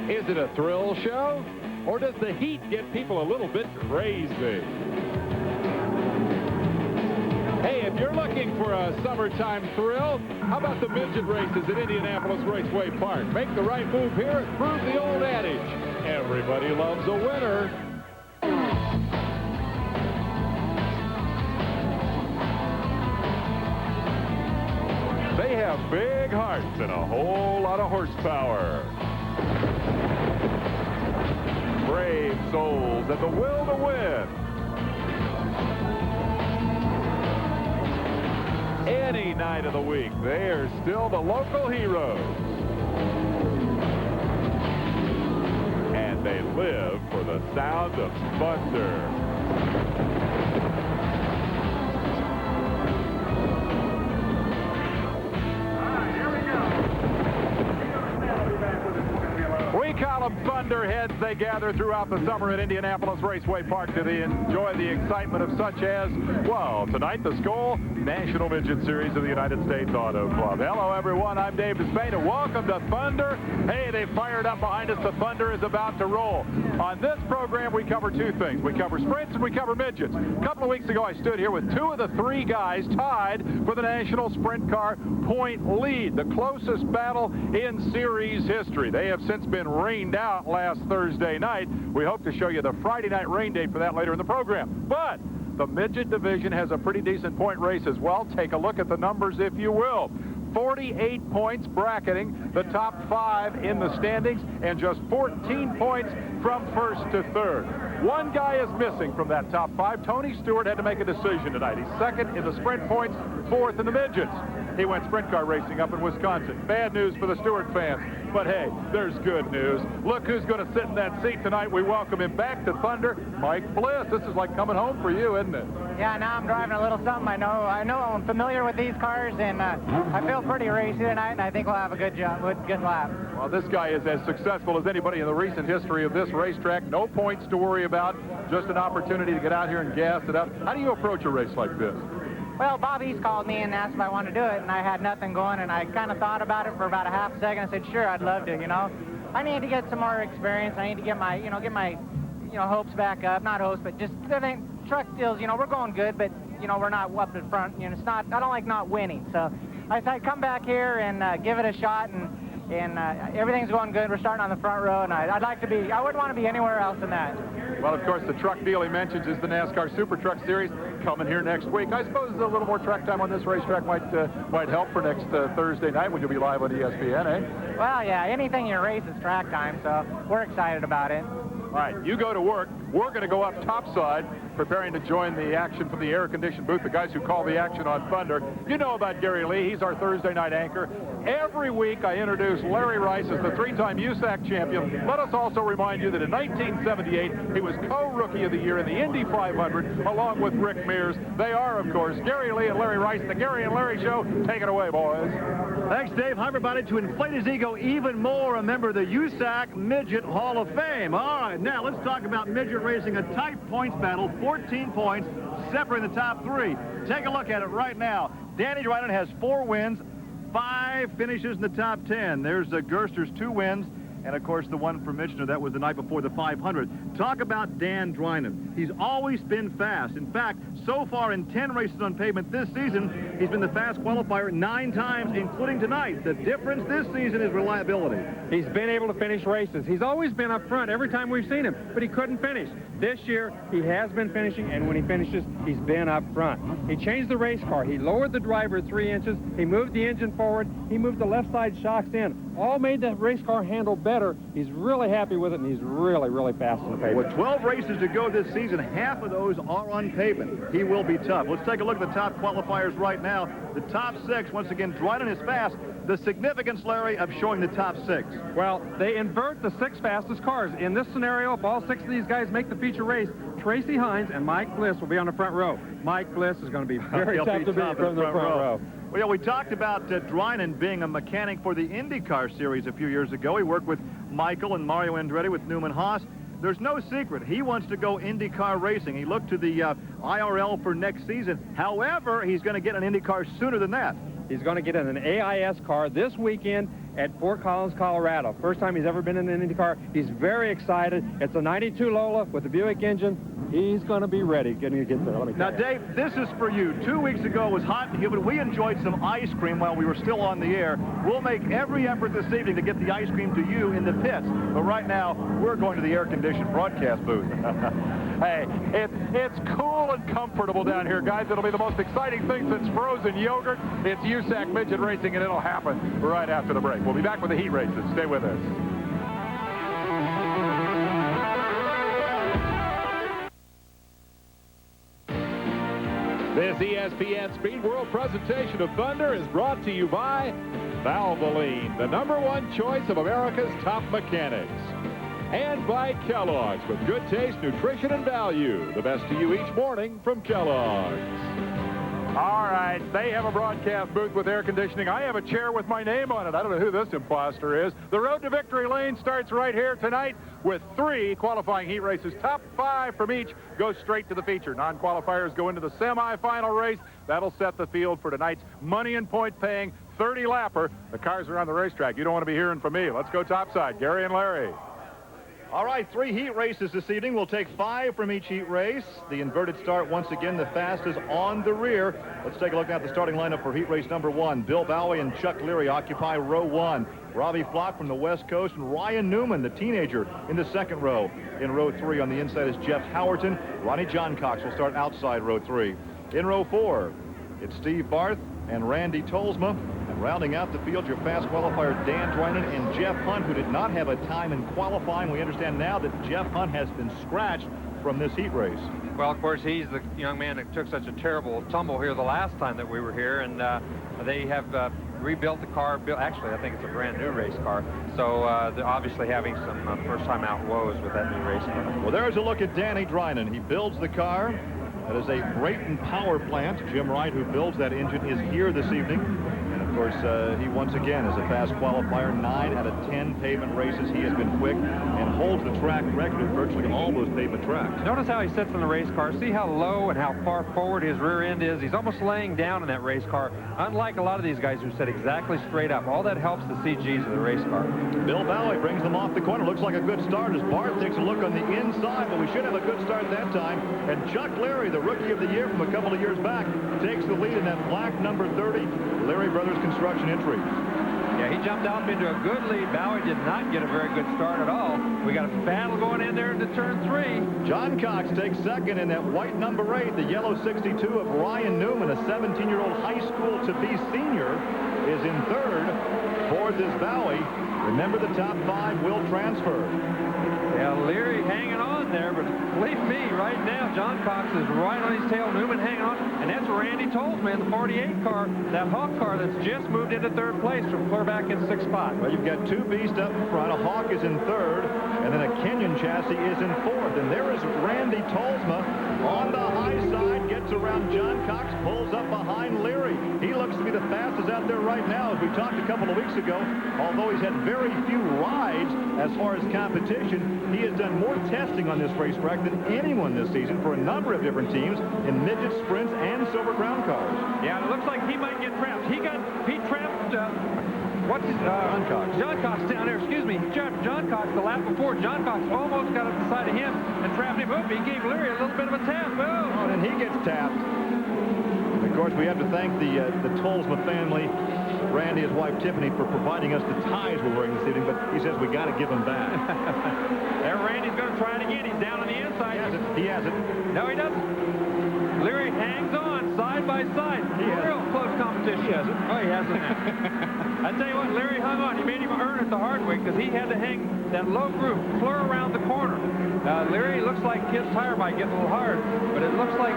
Is it a thrill show, or does the heat get people a little bit crazy? Hey, if you're looking for a summertime thrill, how about the midget races at Indianapolis Raceway Park? Make the right move here and prove the old adage. Everybody loves a winner. They have big hearts and a whole lot of horsepower. Brave souls and the will to win. Any night of the week, they are still the local heroes. And they live for the sound of thunder. We call them thunderheads. They gather throughout the summer at Indianapolis Raceway Park to enjoy the excitement of such as, well, tonight the Skoll National Midget Series of the United States Auto Club. Hello, everyone. I'm Dave Despain, and welcome to Thunder. Hey, they fired up behind us. The Thunder is about to roll. On this program, we cover two things. We cover sprints and we cover midgets. A couple of weeks ago, I stood here with two of the three guys tied for the National Sprint Car point lead, the closest battle in series history. They have since been rained out last Thursday night. We hope to show you the Friday night rain date for that later in the program. But the midget division has a pretty decent point race as well. Take a look at the numbers, if you will. 48 points bracketing the top 5 in the standings, and just 14 points from first to third. One guy is missing from that top 5. Tony Stewart had to make a decision tonight. He's second in the sprint points, fourth in the midgets. He went sprint car racing up in Wisconsin. Bad news for the Stewart fans. But hey, there's good news. Look who's going to sit in that seat tonight. We welcome him back to Thunder, Mike Bliss. This is like coming home for you, isn't it? Yeah, now I'm driving a little something. I know I'm familiar with these cars, and I feel pretty racy tonight, and I think we'll have a good lap. Well, this guy is as successful as anybody in the recent history of this racetrack. No points to worry about, just an opportunity to get out here and gas it up. How do you approach a race like this? Well, Bob East called me and asked if I wanted to do it, and I had nothing going, and I kind of thought about it for about a half a second. I said, sure, I'd love to, you know. I need to get some more experience. I need to get my, hopes back up. Not hopes, but just truck deals, we're going good, but, we're not up in front. It's not, I don't like not winning. So I thought, come back here and give it a shot, and everything's going good. We're starting on the front row, and I wouldn't want to be anywhere else than that. Well, of course, the truck deal he mentions is the NASCAR Super Truck Series coming here next week. I suppose a little more track time on this racetrack might help for next Thursday night when you'll be live on ESPN, eh? Well, yeah, anything you race is track time, so we're excited about it. All right, you go to work. We're going to go up topside, preparing to join the action from the air-conditioned booth, the guys who call the action on Thunder. You know about Gary Lee. He's our Thursday night anchor. Every week I introduce Larry Rice as the 3-time USAC champion. Let us also remind you that in 1978, he was co-rookie of the year in the Indy 500, along with Rick Mears. They are, of course, Gary Lee and Larry Rice. The Gary and Larry Show. Take it away, boys. Thanks, Dave. Hi, everybody. To inflate his ego even more, a member of the USAC Midget Hall of Fame. All right, now let's talk about midget racing, a tight points battle, 14 points, separating the top 3. Take a look at it right now. Danny Dryden has 4 wins, 5 finishes in the top 10. There's Gerster's 2 wins, and, of course, the one for Michener. That was the night before the 500. Talk about Dan Dryden. He's always been fast. In fact, so far in 10 races on pavement this season, he's been the fast qualifier 9 times, including tonight. The difference this season is reliability. He's been able to finish races. He's always been up front every time we've seen him, but he couldn't finish. This year, he has been finishing, and when he finishes, he's been up front. He changed the race car. He lowered the driver 3 inches. He moved the engine forward. He moved the left side shocks in. All made the race car handle better. He's really happy with it, and he's really, really fast on the pavement. With 12 races to go this season, half of those are on pavement. He will be tough. Let's take a look at the top qualifiers right now. The top 6, once again, Dryden is fast. The significance, Larry, of showing the top 6. Well, they invert the 6 fastest cars. In this scenario, if all 6 of these guys make the feature race, Tracy Hines and Mike Bliss will be on the front row. Mike Bliss is going to be very tough to beat from the front row. Well, yeah, we talked about Dryden being a mechanic for the IndyCar series a few years ago. He worked with Michael and Mario Andretti with Newman Haas. There's no secret. He wants to go IndyCar racing. He looked to the IRL for next season. However, he's going to get an IndyCar sooner than that. He's going to get in an AIS car this weekend, at Fort Collins, Colorado. First time he's ever been in an Indy car. He's very excited. It's a 92 Lola with a Buick engine. He's going to be ready. Get there. Let me Now, Dave, this is for you. 2 weeks ago it was hot and humid. We enjoyed some ice cream while we were still on the air. We'll make every effort this evening to get the ice cream to you in the pits. But right now, we're going to the air-conditioned broadcast booth. Hey, it's cool and comfortable down here, guys. It'll be the most exciting thing since frozen yogurt. It's USAC Midget Racing, and it'll happen right after the break. We'll be back with the heat races. Stay with us. This ESPN Speed World presentation of Thunder is brought to you by Valvoline, the #1 choice of America's top mechanics. And by Kellogg's, with good taste, nutrition, and value. The best to you each morning from Kellogg's. All right, they have a broadcast booth with air conditioning. I have a chair with my name on it. I don't know who this imposter is. The road to victory lane starts right here tonight with 3 qualifying heat races. Top 5 from each go straight to the feature. Non-qualifiers go into the semifinal race. That'll set the field for tonight's money and point paying 30-lapper. The cars are on the racetrack. You don't want to be hearing from me. Let's go topside. Gary and Larry. All right, 3 heat races this evening. We'll take 5 from each heat race. The inverted start, once again, the fastest on the rear. Let's take a look at the starting lineup for heat race #1. Bill Bowie and Chuck Leary occupy row 1. Robbie Flock from the West Coast and Ryan Newman, the teenager, in the second row. In row 3 on the inside is Jeff Howerton. Ronnie John Cox will start outside row 3. In row 4, it's Steve Barth and Randy Tolsma. And rounding out the field, your fast qualifier Dan Drynan and Jeff Hunt, who did not have a time in qualifying. We understand now that Jeff Hunt has been scratched from this heat race. Well, of course, he's the young man that took such a terrible tumble here the last time that we were here, and they have rebuilt the car. Actually, I think it's a brand new race car, so they're obviously having some first-time out woes with that new race car. Well, there's a look at Danny Drynan. He builds the car. That is a Brayton power plant. Jim Wright, who builds that engine, is here this evening. Of course, he once again is a fast qualifier. 9 out of 10 pavement races. He has been quick and holds the track record at virtually all those pavement tracks. Notice how he sits in the race car. See how low and how far forward his rear end is. He's almost laying down in that race car, unlike a lot of these guys who sit exactly straight up. All that helps the CGs of the race car. Bill Bowie brings them off the corner. Looks like a good start as Bart takes a look on the inside, but we should have a good start that time. And Chuck Leary, the rookie of the year from a couple of years back, takes the lead in that black number 30 Leary Brothers Construction entry. Yeah, he jumped out into a good lead. Bowie did not get a very good start at all. We got a battle going in there into turn 3. John Cox takes second in that white number 8. The yellow 62 of Ryan Newman, a 17-year-old high school-to-be senior, is in third. Fourth is Bowie. Remember, the top 5 will transfer. Yeah, Leary hanging on there, but believe me, right now, John Cox is right on his tail. Newman hanging on, and that's Randy Tolsma in the 48 car, that Hawk car that's just moved into 3rd place from clear back in 6th spot. Well, you've got 2 beasts up in front. A Hawk is in 3rd, and then a Kenyon chassis is in 4th. And there is Randy Tolsma on the high side, gets around John Cox, pulls up behind Leary. He looks to be the fastest out there right now. As we talked a couple of weeks ago, although he's had very few rides as far as competition, he has done more testing on this racetrack than anyone this season for a number of different teams in midget sprints and silver crown cars. Yeah, it looks like he might get trapped. He trapped John Cox down there, excuse me. He trapped John Cox the lap before. John Cox almost got up the side of him and trapped him up. He gave Leary a little bit of a tap. Oh, and he gets tapped. And of course, we have to thank the Tolsma family, Randy, his wife Tiffany, for providing us the ties we're wearing this evening, but he says we got to give them back. There, Randy's going to try it again. He's down on the inside. He has it. No, he doesn't. Leary hangs on side by side. Real close competition. He has it. Oh, he hasn't. I tell you what, Leary hung on. He made him earn it the hard way because he had to hang that low groove clear around the corner. Leary looks like his tire might get a little hard, but it looks like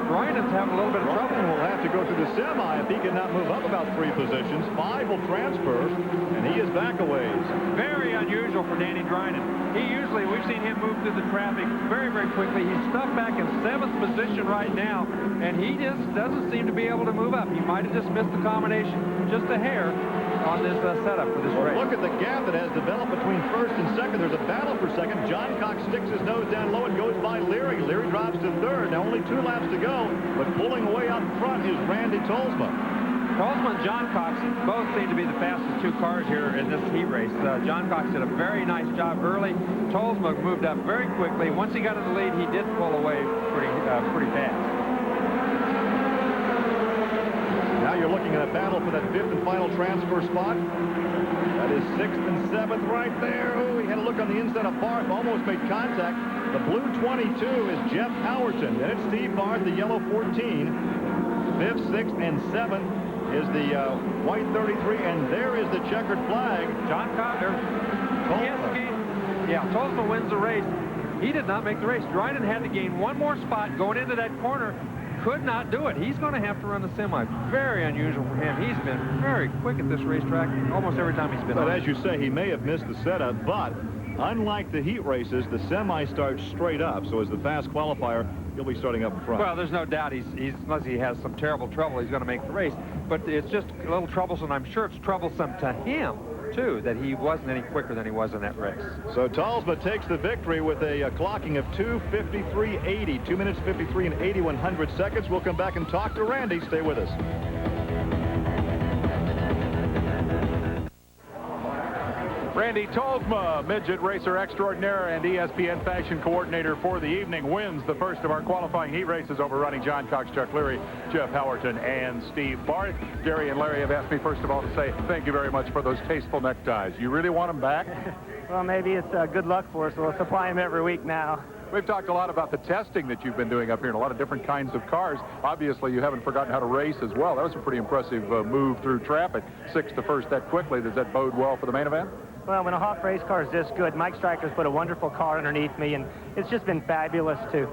Drynan's having a little bit of trouble. Will have to go through the semi if he cannot move up about 3 positions. 5 will transfer, and he is back a ways. Very unusual for Danny Drynan. We've seen him move through the traffic very, very quickly. He's stuck back in 7th position right now, and he just doesn't seem to be able to move up. He might have just missed the combination just a hair on this setup for this race. Look at the gap that has developed between 1st and 2nd. There's a battle for 2nd. John Cox sticks his nose down low and goes by Leary. Leary drops to 3rd. Now only 2 laps to go, but pulling away out in front is Randy Tolsma. Tolzma and John Cox both seem to be the fastest two cars here in this heat race. John Cox did a very nice job early. Tolzma moved up very quickly. Once he got in the lead, he did pull away pretty fast. Now you're looking at a battle for that 5th and final transfer spot. That is 6th and 7th right there. Oh, he had a look on the inside of Barth, almost made contact. The blue 22 is Jeff Howerton. Then it's Steve Barth, the yellow 14. 5th, 6th, and 7th is the white 33, and there is the checkered flag. John Cotter. Tolzma wins the race. He did not make the race. Dryden had to gain one more spot going into that corner. Could not do it. He's going to have to run the semi. Very unusual for him. He's been very quick at this racetrack almost every time he's been on. But as you say, he may have missed the setup, but unlike the heat races, the semi starts straight up. So as the fast qualifier, he'll be starting up front. Well, there's no doubt he's unless he has some terrible trouble, he's going to make the race. But it's just a little troublesome. I'm sure it's troublesome to him, too, that he wasn't any quicker than he was in that race. So Tolzma takes the victory with a clocking of 2:53.80, 2 minutes 53 and 81 seconds. We'll come back and talk to Randy. Stay with us. Randy Tolzma, midget racer extraordinaire and ESPN fashion coordinator for the evening, wins the first of our qualifying heat races, overrunning John Cox, Chuck Leary, Jeff Howerton, and Steve Barth. Gary and Larry have asked me, first of all, to say thank you very much for those tasteful neckties. You really want them back? Well, maybe it's good luck for us. We'll supply them every week now. We've talked a lot about the testing that you've been doing up here in a lot of different kinds of cars. Obviously, you haven't forgotten how to race as well. That was a pretty impressive move through traffic. 6th to 1st that quickly. Does that bode well for the main event? Well, when a Hawk race car is this good, Mike Stryker's put a wonderful car underneath me, and it's just been fabulous to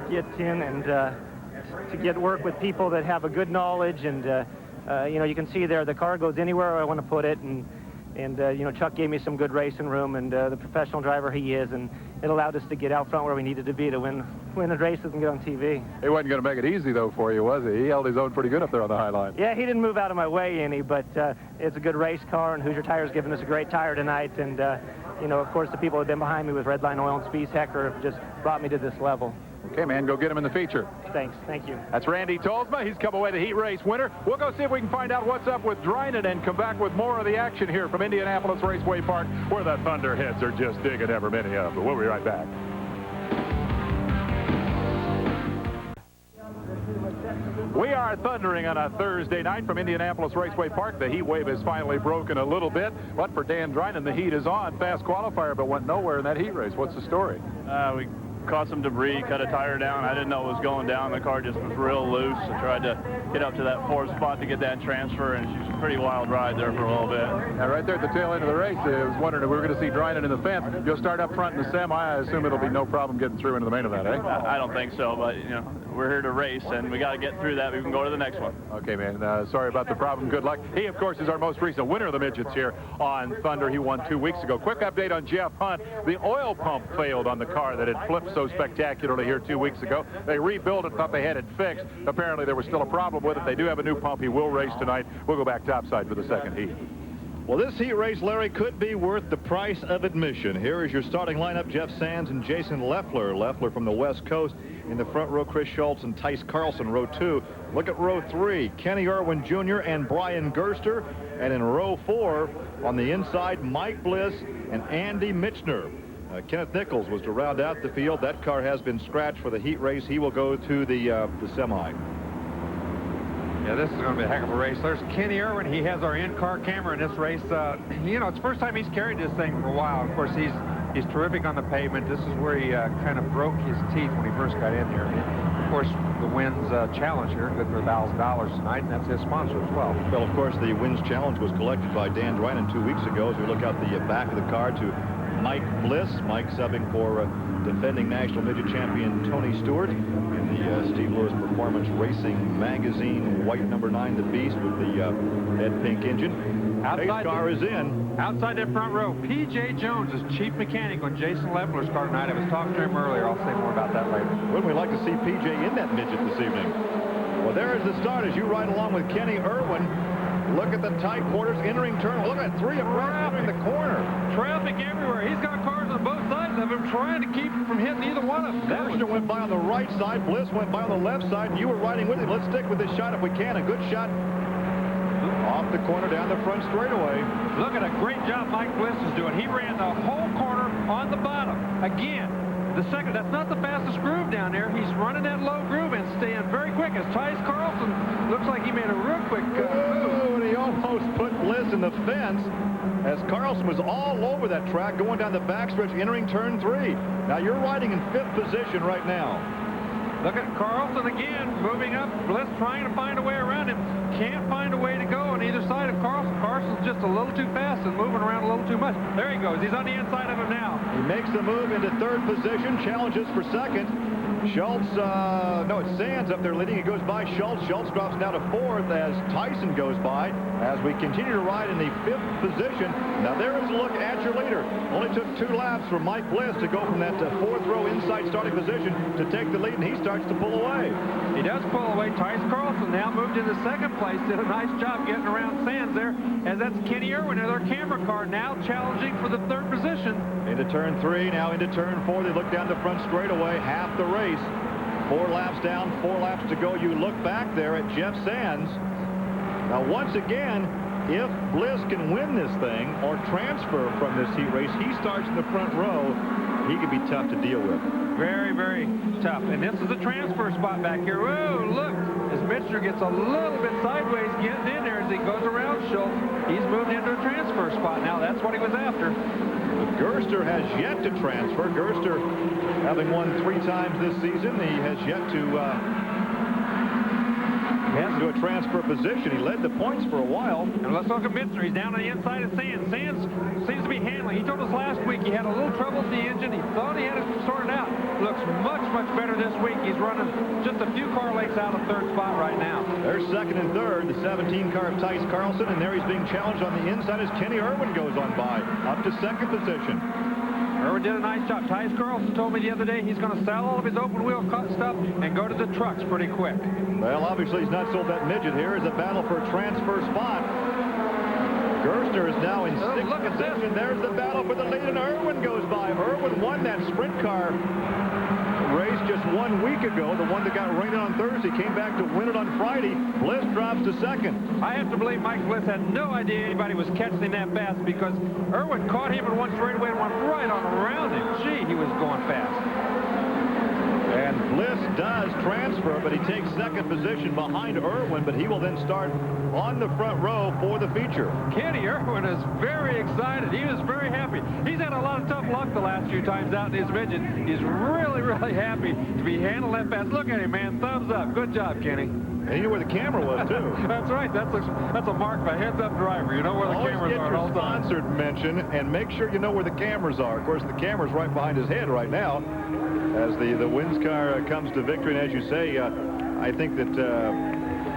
get in and to get work with people that have a good knowledge. And, you know, you can see there the car goes anywhere I want to put it. And you know, Chuck gave me some good racing room, and the professional driver he is, and it allowed us to get out front where we needed to be to win the races and get on TV. He wasn't going to make it easy, though, for you, was he? He held his own pretty good up there on the high line. Yeah, he didn't move out of my way any, but it's a good race car, and Hoosier Tire's given us a great tire tonight. And, you know, of course, the people that have been behind me with Redline Oil and Spies Hecker have just brought me to this level. Okay, man, go get him in the feature. Thanks. Thank you. That's Randy Tolzma. He's come away the heat race winner. We'll go see if we can find out what's up with Dryden and come back with more of the action here from Indianapolis Raceway Park, where the Thunderheads are just digging ever many of. But we'll be right back. We are thundering on a Thursday night from Indianapolis Raceway Park. The heat wave has finally broken a little bit. But for Dan Dryden, the heat is on. Fast qualifier, but went nowhere in that heat race. What's the story? We caught some debris, cut a tire down. I didn't know it was going down. The car just was real loose. I tried to get up to that 4th spot to get that transfer, and it's just a pretty wild ride there for a little bit. Now, right there at the tail end of the race, I was wondering if we were going to see Dryden in the fence. You'll start up front in the semi. I assume it'll be no problem getting through into the main event, eh? I don't think so, but, you know, we're here to race, and we got to get through that. We can go to the next one. Okay, man. Sorry about the problem. Good luck. He, of course, is our most recent winner of the midgets here on Thunder. He won 2 weeks ago. Quick update on Jeff Hunt. The oil pump failed on the car that had flipped so spectacularly here 2 weeks ago. They rebuilt it, thought they had it fixed. Apparently, there was still a problem with it. They do have a new pump. He will race tonight. We'll go back topside for the second heat. Well, this heat race, Larry, could be worth the price of admission. Here is your starting lineup: Jeff Sands and Jason Leffler. Leffler from the West Coast. In the front row, Chris Schultz and Tice Carlson. Row 2. Look at row 3. Kenny Irwin Jr. and Brian Gerster. And in row 4, on the inside, Mike Bliss and Andy Mitchner. Kenneth Nichols was to round out the field. That car has been scratched for the heat race. He will go to the semi. Yeah, this is going to be a heck of a race. There's Kenny Irwin. He has our in-car camera in this race. You know, it's the first time he's carried this thing for a while. Of course, he's terrific on the pavement. This is where he kind of broke his teeth when he first got in here. Of course, the Wins Challenge here, good for $1,000 tonight, and that's his sponsor as well. Well, of course, the Wins Challenge was collected by Dan Dryden 2 weeks ago. As we look out the back of the car to Mike Bliss. Mike subbing for defending national midget champion Tony Stewart in the Steve Lewis Performance Racing Magazine white number 9, the Beast, with the red pink engine. Pace car is in. Outside that front row, P.J. Jones is chief mechanic on Jason Leffler's car tonight. I was talking to him earlier. I'll say more about that later. Wouldn't we like to see P.J. in that midget this evening? Well, there is the start as you ride along with Kenny Irwin. Look at the tight quarters entering turn. Look at 3 abreast entering the corner. Traffic everywhere. He's got cars on both sides of him trying to keep him from hitting either one of them. Gerster went by on the right side. Bliss went by on the left side. You were riding with him. Let's stick with this shot if we can. A good shot Off the corner down the front straightaway. Look at a great job Mike Bliss is doing. He ran the whole corner on the bottom. Again, the second, that's not the fastest groove down there. He's running that low groove and staying very quick. As Tice Carlson looks like he made a real quick move. And he almost put Bliss in the fence as Carlson was all over that track going down the backstretch entering turn 3. Now you're riding in 5th position right now. Look at Carlson again, moving up. Bliss trying to find a way around him. Can't find a way to go on either side of Carlson. Carson's just a little too fast and moving around a little too much. There he goes. He's on the inside of him now. He makes the move into 3rd position, challenges for 2nd. Schultz, no, it's Sands up there leading. He goes by Schultz. Schultz drops now to 4th as Tyson goes by. As we continue to ride in the 5th position. Now there is a look at your leader. Only took 2 laps for Mike Bliss to go from that 4th row inside starting position to take the lead, and he starts to pull away. He does pull away. Tice Carlson now moved into 2nd place. Did a nice job getting around Sands there. As that's Kenny Irwin in their camera car now challenging for the 3rd position. Into turn 3, now into turn 4. They look down the front straightaway, half the race. 4 laps down, 4 laps to go. You look back there at Jeff Sands. Now, once again, if Bliss can win this thing or transfer from this heat race, he starts in the front row. He could be tough to deal with. Very, very tough. And this is a transfer spot back here. Whoa, look, as Mitchell gets a little bit sideways getting in there as he goes around Schultz. He's moved into a transfer spot now. That's what he was after. Gerster has yet to transfer. Gerster, having won 3 times this season, he has yet to get into a transfer position. He led the points for a while. And let's look at Mitzer. He's down on the inside of Sands. Sands seems to be handling. He told us last week he had a little trouble with the engine. He thought he had it sorted out. Looks much, much better this week. He's running just a few car lengths out of 3rd spot right now. There's 2nd and 3rd, the 17 car of Tice Carlson, and there he's being challenged on the inside as Kenny Irwin goes on by, up to 2nd position. Irwin did a nice job. Tice Carlson told me the other day he's going to sell all of his open wheel stuff and go to the trucks pretty quick. Well, obviously he's not sold that midget. Here is a battle for a transfer spot. Gerster is now in 6th look at position. There's the battle for the lead, and Irwin goes by. Irwin won that sprint car race just 1 week ago, the one that got rained on Thursday, came back to win it on Friday. Bliss drops to 2nd. I have to believe Mike Bliss had no idea anybody was catching him that fast because Irwin caught him in one straightaway and went right on around him. Gee, he was going fast. And Bliss does transfer, but he takes 2nd position behind Irwin, but he will then start on the front row for the feature. Kenny Irwin is very excited. He is very happy. He's had a lot of tough luck the last few times out in his midget. He's really, really happy to be handling that fast. Look at him, man. Thumbs up. Good job, Kenny. And he knew where the camera was, too. That's right. That's a mark by heads-up driver. You know where the cameras are all the time. Always get your sponsored mention, and make sure you know where the cameras are. Of course, the camera's right behind his head right now as the Wins car comes to victory. And as you say, I think that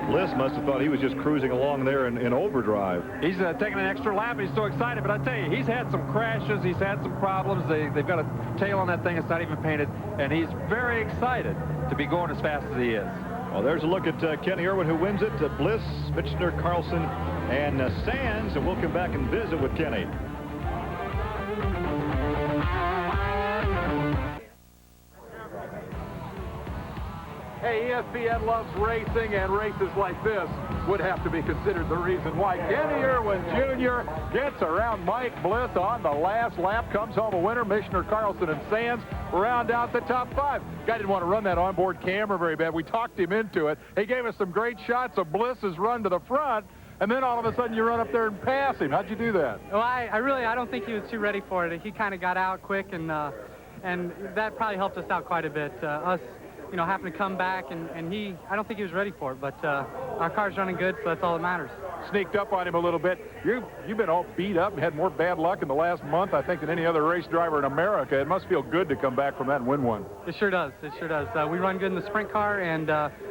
Bliss must have thought he was just cruising along there in overdrive. He's taking an extra lap. He's so excited. But I tell you, he's had some crashes. He's had some problems. They've got a tail on that thing. It's not even painted. And he's very excited to be going as fast as he is. Well, there's a look at Kenny Irwin, who wins it. Bliss, Michener, Carlson, and Sands. And we'll come back and visit with Kenny. Hey, ESPN loves racing, and races like this would have to be considered the reason why Kenny Irwin Jr. gets around Mike Bliss on the last lap, comes home a winner. Michener, Carlson, and Sands round out the top 5. Guy didn't want to run that onboard camera very bad. We talked him into it. He gave us some great shots of Bliss's run to the front, and then all of a sudden you run up there and pass him. How'd you do that? Well, I don't think he was too ready for it. He kind of got out quick, and that probably helped us out quite a bit. Us, having to come back, and I don't think he was ready for it, but our car's running good, so that's all that matters. Sneaked up on him a little bit. You've been all beat up and had more bad luck in the last month, I think, than any other race driver in America. It must feel good to come back from that and win one. It sure does. It sure does. We run good in the sprint car, and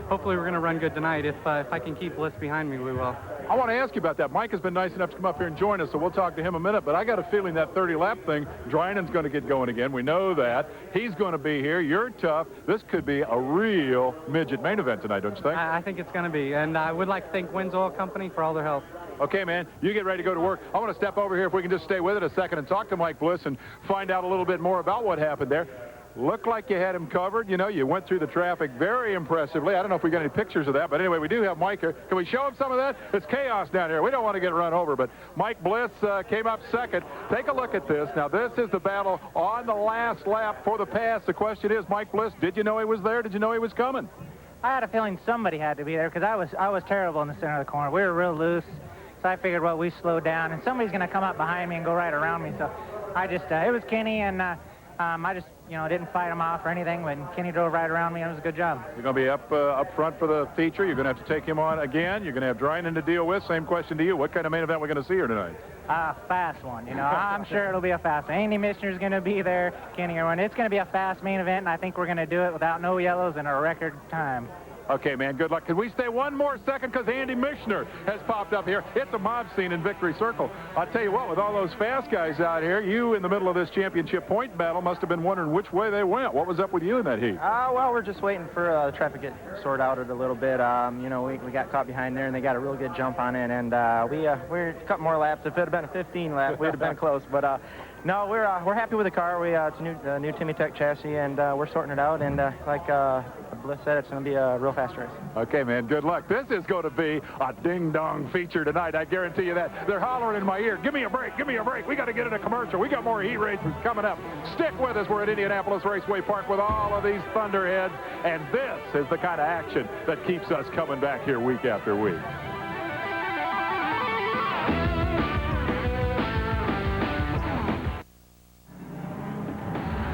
hopefully we're going to run good tonight. If I can keep Bliss behind me, we will. I want to ask you about that. Mike has been nice enough to come up here and join us, so we'll talk to him in a minute. But I got a feeling that 30-lap thing, Drynen's going to get going again. We know that. He's going to be here. You're tough. This could be a real midget main event tonight, don't you think? I think it's going to be. And I would like to thank Wins Oil Company for all their help. Okay, man, you get ready to go to work. I want to step over here, if we can just stay with it a second, and talk to Mike Bliss and find out a little bit more about what happened there. Looked like you had him covered. You know, you went through the traffic very impressively. I don't know if we got any pictures of that, but anyway, we do have Mike here. Can we show him some of that? It's chaos down here. We don't want to get run over, but Mike Bliss came up second. Take a look at this. Now, this is the battle on the last lap for the pass. The question is, Mike Bliss, did you know he was there? Did you know he was coming? I had a feeling somebody had to be there because I was terrible in the center of the corner. We were real loose, so I figured, well, we slowed down, and somebody's going to come up behind me and go right around me. So I just, it was Kenny, and I just, you know, didn't fight him off or anything, but Kenny drove right around me, and it was a good job. You're going to be up front for the feature. You're going to have to take him on again. You're going to have Drynan to deal with. Same question to you. What kind of main event are we going to see here tonight? A fast one, you know. I'm sure it'll be a fast one. Andy Michener's going to be there, Kenny Irwin. It's going to be a fast main event, and I think we're going to do it without no yellows in a record time. Okay, man, good luck. Can we stay one more second because Andy Michener has popped up here. It's a mob scene in Victory Circle. I'll tell you what, with all those fast guys out here, you in the middle of this championship point battle must have been wondering which way they went. What was up with you in that heat? Well, we're just waiting for the traffic to get sorted out a little bit. You know, we got caught behind there, and they got a real good jump on it, and we're a couple more laps. If it had been a 15 lap, we'd have been close, but no, we're happy with the car. It's a new Timmy Tech chassis, and we're sorting it out. And like Bliss said, it's going to be a real fast race. Okay, man, good luck. This is going to be a ding-dong feature tonight. I guarantee you that. They're hollering in my ear, give me a break, give me a break. We got to get in a commercial. We got more heat races coming up. Stick with us. We're at Indianapolis Raceway Park with all of these thunderheads, and this is the kind of action that keeps us coming back here week after week.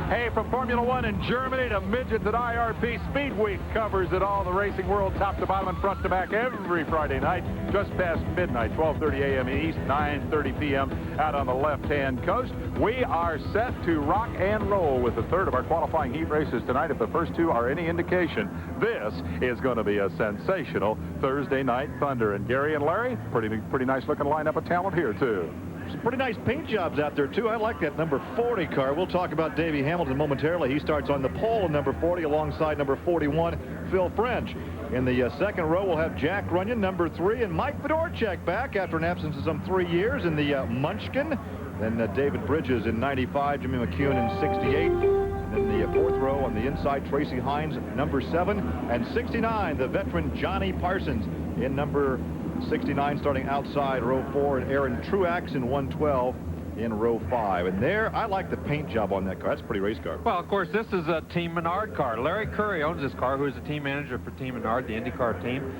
Hey, from Formula One in Germany to Midgets at IRP, Speed Week covers it all. The racing world, top to bottom and front to back, every Friday night, just past midnight, 12:30 a.m. East, 9:30 p.m. out on the left-hand coast. We are set to rock and roll with the third of our qualifying heat races tonight. If the first two are any indication, this is going to be a sensational Thursday night thunder. And Gary and Larry, pretty nice-looking lineup of talent here, too. Some pretty nice paint jobs out there, too. I like that number 40 car. We'll talk about Davey Hamilton momentarily. He starts on the pole in number 40 alongside number 41, Phil French. In the second row, we'll have Jack Runyon, number 3, and Mike Fedorchak back after an absence of some 3 years in the Munchkin. Then David Bridges in 95, Jimmy McCune in 68. And then the fourth row on the inside, Tracy Hines, number 7, and 69, the veteran Johnny Parsons in number 69, starting outside row 4, and Aaron Truax in 112 in row 5. And there, I like the paint job on that car. That's a pretty race car. Well, of course, this is a Team Menard car. Larry Curry owns this car, who is the team manager for Team Menard, the IndyCar team.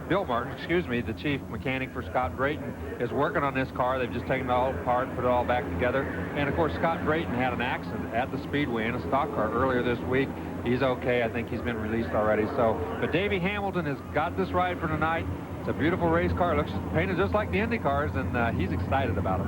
Bill Martin, excuse me, the chief mechanic for Scott Drayton, is working on this car. They've just taken it all apart, put it all back together. And, of course, Scott Drayton had an accident at the Speedway in a stock car earlier this week. He's okay. I think he's been released already. But Davey Hamilton has got this ride for tonight. It's a beautiful race car. It looks painted just like the Indy cars, and he's excited about it.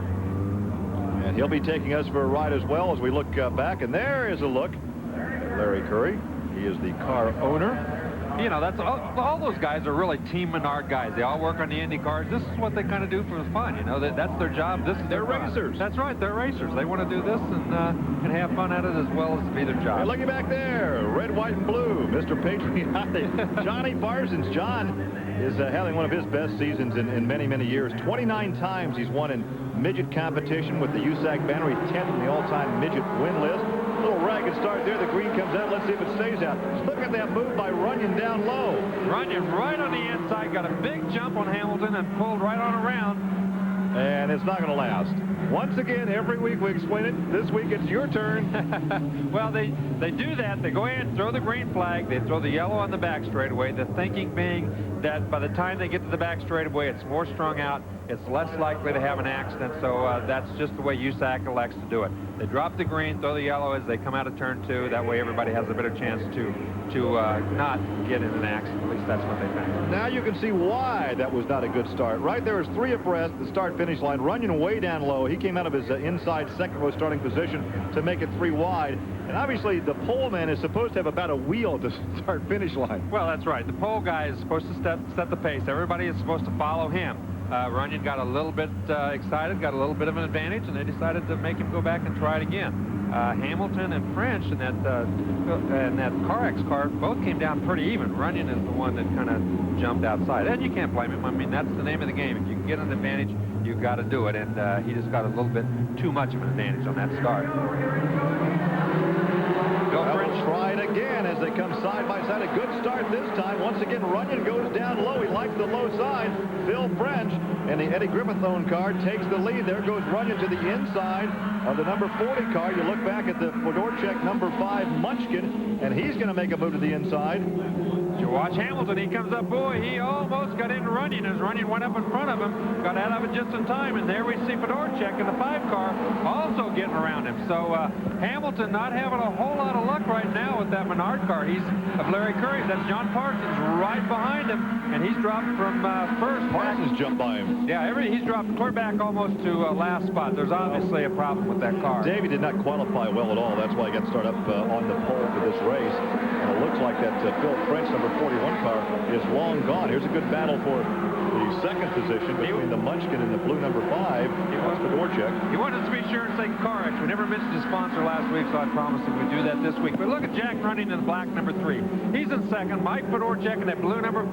And he'll be taking us for a ride as well as we look back. And there is a look at Larry Curry. He is the car owner. You know, that's all those guys are really Team Menard guys. They all work on the Indy cars. This is what they kind of do for the fun. You know, that's their job. This is They're their racers. That's right. They're racers. They want to do this and have fun at it as well as be their job. Hey, looky back there, red, white, and blue, Mr. Patriotic, Johnny Parsons. John is having one of his best seasons in many, many years. 29 times he's won in midget competition with the USAC banner. He's 10th in the all-time midget win list. A little ragged start there. The green comes out. Let's see if it stays out. Look at that move by Runyon down low. Runyon right on the inside, got a big jump on Hamilton and pulled right on around. And it's not going to last. Once again, every week we explain it. This week it's your turn. Well, they do that. They go ahead and throw the green flag. They throw the yellow on the back straightaway. The thinking being that by the time they get to the back straightaway, it's more strung out. It's less likely to have an accident. So that's just the way USAC elects to do it. They drop the green, throw the yellow as they come out of turn 2. That way everybody has a better chance to not get in an accident. At least that's what they think. Now you can see why that was not a good start. Right there is 3 abreast, the start-finish line. Runyon way down low. He came out of his inside second row starting position to make it 3 wide. And obviously the pole man is supposed to have about a wheel to start-finish line. Well, that's right. The pole guy is supposed to set the pace. Everybody is supposed to follow him. Runyon got a little bit excited, got a little bit of an advantage, and they decided to make him go back and try it again. Hamilton and French and that CarX car both came down pretty even. Runyon is the one that kind of jumped outside. And you can't blame him. I mean, that's the name of the game. If you can get an advantage, you've got to do it. And he just got a little bit too much of an advantage on that start. French try it again as they come side by side. A good start this time. Once again, Runyon goes down low. He likes the low side. Phil French and the Eddie Griffith-owned car takes the lead. There goes Runyon to the inside of the number 40 car. You look back at the Fedorchak number 5 Munchkin, and he's going to make a move to the inside. You watch Hamilton, he comes up, boy, he almost got into Runyon as Runyon went up in front of him, got out of it just in time, and there we see Fedorchak in the 5 car also getting around him. So Hamilton not having a whole lot of luck right now with that Menard car. He's of Larry Curry. That's John Parsons right behind him, and he's dropped from first. Parsons jumped by him. Yeah, he's dropped clear back almost to last spot. There's obviously a problem with that car. Davey did not qualify well at all. That's why he got started up on the pole for this race. And it looks like that Phil French number 41 car is long gone. Here's a good battle for the second position between the Munchkin and the blue number 5. That's Fedorchak. He wanted to be sure and say CarX. We never mentioned his sponsor last week, so I promised him we'd do that this week. But look at Jack running in the black number 3. He's in second. Mike Fedorchak in that blue number 5,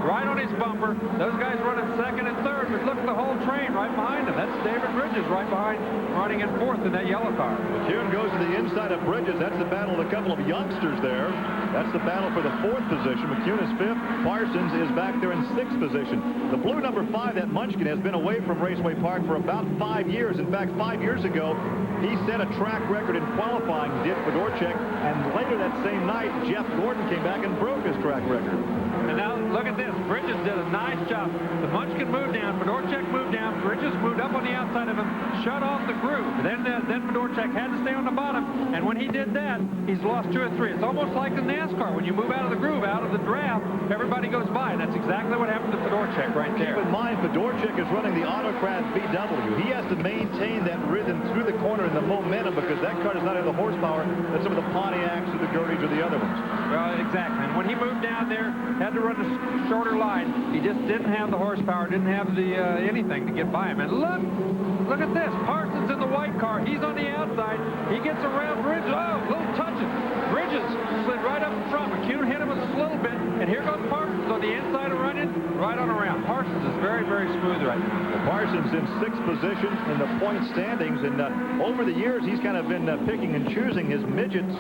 right on his bumper. Those guys running second and third, but look at the whole train right behind him. That's David Bridges right behind, running in fourth in that yellow car. McCune goes to the inside of Bridges. That's the battle of a couple of youngsters there. That's the battle for the 4th position. McCune is 5th. Parsons is back there in 6th position. The blue number 5, that Munchkin, has been away from Raceway Park for about 5 years. In fact, 5 years ago, he set a track record in qualifying, did Fedorchak, and later that same night, Jeff Gordon came back and broke his track record. And now look at this. Bridges did a nice job. The Munchkin moved down. Fedorchak moved down. Bridges moved up on the outside of him, shut off the groove. Then Fedorchak had to stay on the bottom. And when he did that, he's lost 2 or 3. It's almost like the NASCAR. When you move out of the groove, out of the draft, everybody goes by. And that's exactly what happened to Fedorchak right there. Keep in mind, Fedorchak is running the Autocrat VW. He has to maintain that rhythm through the corner and the momentum because that car does not have the horsepower that some of the Pontiacs or the Gerties or the other ones. Well, exactly. And when he moved down there, had to run a shorter line. He just didn't have the horsepower, didn't have the anything to get by him. And look at this. Parsons in the white car. He's on the outside. He gets around Bridges. Oh, little touches. Bridges slid right up in front. McCune hit him a little bit. And here goes Parsons on the inside of Runyon, right on around. Parsons is very, very smooth right now. Well, Parsons in 6th position in the point standings. And over the years, he's kind of been picking and choosing his Midgets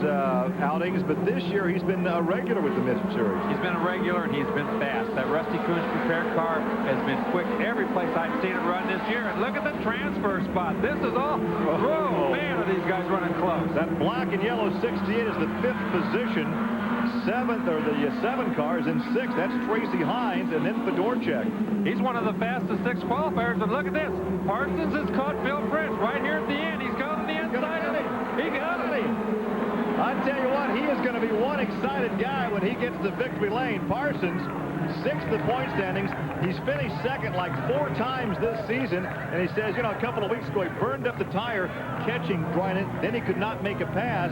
outings. But this year, he's been a regular with the Midget Series. He's been a regular, and he's been fast. That Rusty Kuntz prepared car has been quick every place I've seen it run this year. And look at the transfer spot. This is all. Oh, man, are these guys running close. That black and yellow 68 is the 5th position. 7th, or the 7 car is in 6th. That's Tracy Hines, and then Fedorchak. He's one of the fastest 6 qualifiers. And look at this. Parsons has caught Phil French right here at the end. He's got on the inside of it. He got it. I tell you what, he is going to be one excited guy when he gets to victory lane. Parsons, 6th in the point standings. He's finished 2nd like 4 times this season. And he says, you know, a couple of weeks ago, he burned up the tire catching Bryant. Then he could not make a pass.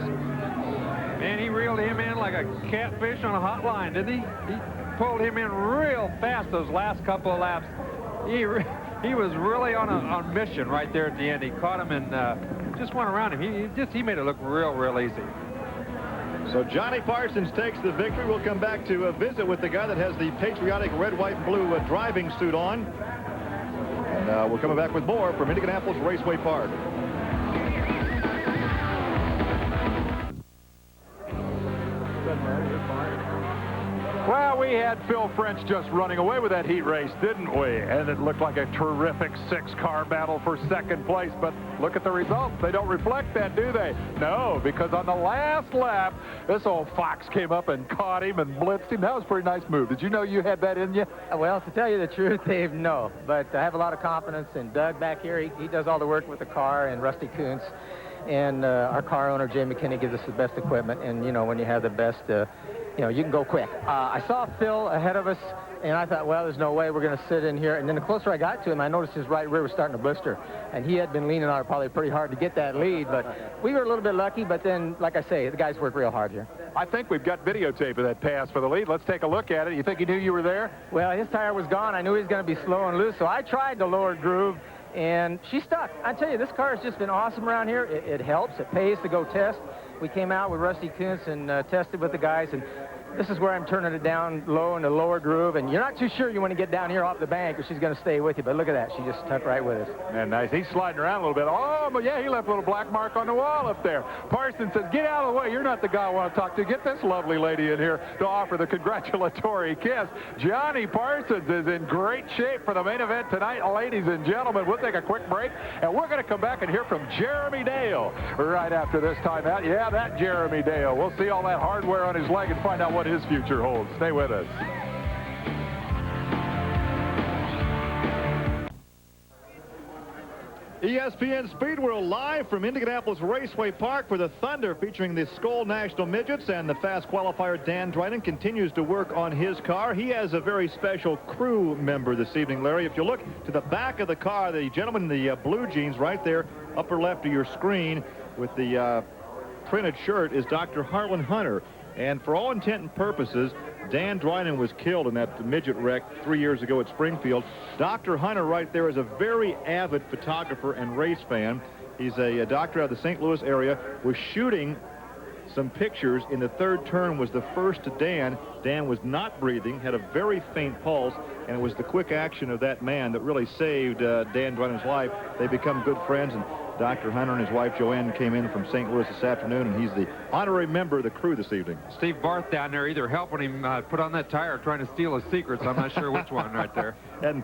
Man, he reeled him in like a catfish on a hot line, didn't he? He pulled him in real fast those last couple of laps. He was really on a mission right there at the end. He caught him and just went around him. He made it look real easy. So Johnny Parsons takes the victory. We'll come back to visit with the guy that has the patriotic red, white, and blue driving suit on. And we're coming back with more from Indianapolis Raceway Park. Well, we had Phil French just running away with that heat race, didn't we? And it looked like a terrific 6-car battle for 2nd place. But look at the results. They don't reflect that, do they? No, because on the last lap, this old fox came up and caught him and blitzed him. That was a pretty nice move. Did you know you had that in you? Well, to tell you the truth, Dave, no. But I have a lot of confidence in Doug back here. He does all the work with the car, and Rusty Kuntz. And our car owner, Jay McKinney, gives us the best equipment. And, you know, when you have the best, you know, you can go quick. I saw Phil ahead of us, and I thought, well, there's no way we're going to sit in here. And then the closer I got to him, I noticed his right rear was starting to blister. And he had been leaning on it probably pretty hard to get that lead. But we were a little bit lucky. But then, like I say, the guys work real hard here. I think we've got videotape of that pass for the lead. Let's take a look at it. You think he knew you were there? Well, his tire was gone. I knew he was going to be slow and loose. So I tried the lower groove. And she stuck. I tell you, this car has just been awesome around here. It helps. It pays to go test. We came out with Rusty Kuntz and tested with the guys. And this is where I'm turning it down low in the lower groove, and you're not too sure you want to get down here off the bank or she's going to stay with you, but look at that. She just stuck right with us. And nice. He's sliding around a little bit. Oh, but yeah, he left a little black mark on the wall up there. Parsons says, get out of the way. You're not the guy I want to talk to. Get this lovely lady in here to offer the congratulatory kiss. Johnny Parsons is in great shape for the main event tonight, ladies and gentlemen. We'll take a quick break, and we're going to come back and hear from Jeremy Dale right after this timeout. Yeah, that Jeremy Dale. We'll see all that hardware on his leg and find out what his future holds. Stay with us. ESPN Speed World live from Indianapolis Raceway Park for the Thunder, featuring the Skoll National Midgets, and the fast qualifier Dan Dryden continues to work on his car. He has a very special crew member this evening, Larry. If you look to the back of the car, the gentleman in the blue jeans right there, upper left of your screen with the printed shirt, is Dr. Harlan Hunter. And for all intent and purposes, Dan Dryden was killed in that midget wreck 3 years ago at Springfield. Dr. Hunter right there is a very avid photographer and race fan. He's a doctor out of the St. Louis area, was shooting some pictures in the third turn, was the first to Dan. Dan was not breathing, had a very faint pulse, and it was the quick action of that man that really saved Dan Dryden's life. They become good friends, and Dr. Hunter and his wife Joanne came in from St. Louis this afternoon, and he's the honorary member of the crew this evening. Steve Barth down there either helping him put on that tire or trying to steal his secrets. I'm not sure which one right there. And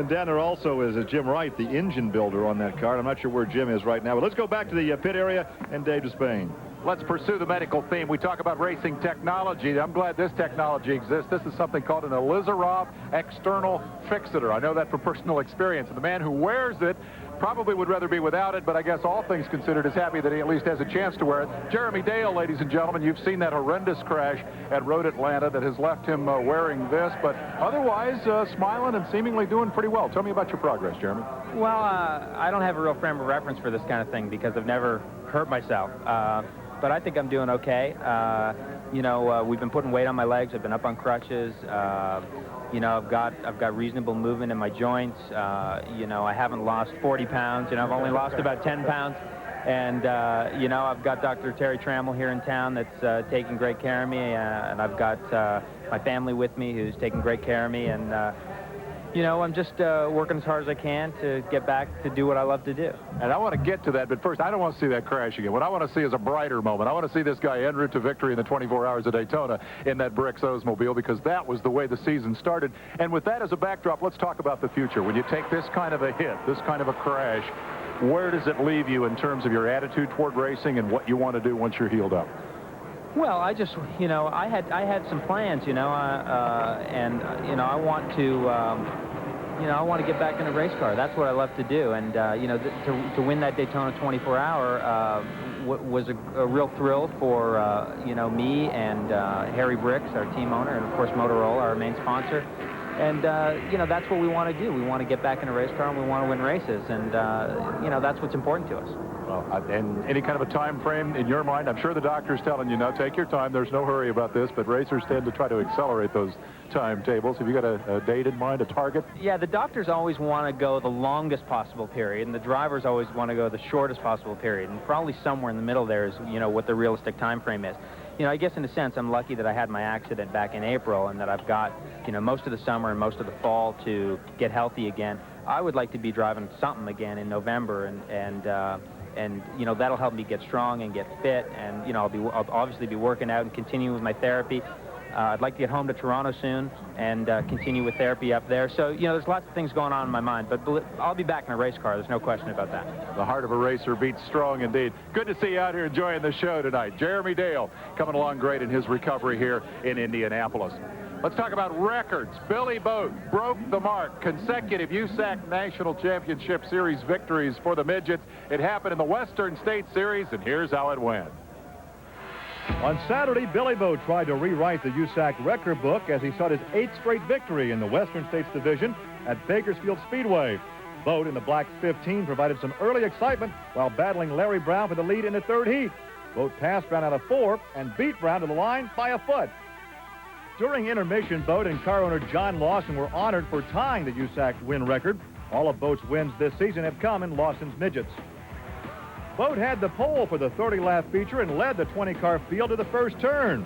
down there also is Jim Wright, the engine builder on that car. I'm not sure where Jim is right now, but let's go back to the pit area and Dave Despain. Let's pursue the medical theme. We talk about racing technology. I'm glad this technology exists. This is something called an Elizarov external fixator. I know that from personal experience. And the man who wears it probably would rather be without it, but I guess all things considered is happy that he at least has a chance to wear it. Jeremy Dale, ladies and gentlemen, you've seen that horrendous crash at Road Atlanta that has left him wearing this, but otherwise smiling and seemingly doing pretty well. Tell me about your progress, Jeremy. Well, I don't have a real frame of reference for this kind of thing because I've never hurt myself. But I think I'm doing okay. You know, we've been putting weight on my legs. I've been up on crutches. You know, I've got reasonable movement in my joints. You know, I haven't lost 40 pounds. You know, I've only lost about 10 pounds. And, you know, I've got Dr. Terry Trammell here in town that's taking great care of me. And I've got my family with me who's taking great care of me. And, you know, I'm just working as hard as I can to get back to do what I love to do. And I want to get to that, but first, I don't want to see that crash again. What I want to see is a brighter moment. I want to see this guy en route to victory in the 24 Hours of Daytona in that Bricks Oldsmobile, because that was the way the season started. And with that as a backdrop, let's talk about the future. When you take this kind of a hit, this kind of a crash, where does it leave you in terms of your attitude toward racing and what you want to do once you're healed up? Well, I just, you know, I had some plans, you know, and you know, I want to, you know, I want to get back in a race car. That's what I love to do, and you know, to win that Daytona 24-hour was a real thrill for you know, me and Harry Bricks, our team owner, and of course Motorola, our main sponsor. And, you know, that's what we want to do. We want to get back in a race car, and we want to win races. And, you know, that's what's important to us. Well, and any kind of a time frame in your mind? I'm sure the doctor's telling you, no, take your time. There's no hurry about this. But racers tend to try to accelerate those timetables. Have you got a date in mind, a target? Yeah, the doctors always want to go the longest possible period, and the drivers always want to go the shortest possible period. And probably somewhere in the middle there is, you know, what the realistic time frame is. You know, I guess in a sense, I'm lucky that I had my accident back in April and that I've got, you know, most of the summer and most of the fall to get healthy again. I would like to be driving something again in November, and you know, that'll help me get strong and get fit, and, you know, I'll obviously be working out and continuing with my therapy. I'd like to get home to Toronto soon and continue with therapy up there. So, you know, there's lots of things going on in my mind, but I'll be back in a race car. There's no question about that. The heart of a racer beats strong indeed. Good to see you out here enjoying the show tonight. Jeremy Dale coming along great in his recovery here in Indianapolis. Let's talk about records. Billy Boat broke the mark. Consecutive USAC National Championship Series victories for the Midgets. It happened in the Western State Series, and here's how it went. On Saturday, Billy Boat tried to rewrite the USAC record book as he sought his 8th straight victory in the Western States Division at Bakersfield Speedway. Boat in the Black 15 provided some early excitement while battling Larry Brown for the lead in the third heat. Boat passed Brown out of 4 and beat Brown to the line by a foot. During intermission, Boat and car owner John Lawson were honored for tying the USAC win record. All of Boat's wins this season have come in Lawson's Midgets. Boat had the pole for the 30-lap feature and led the 20-car field to the first turn.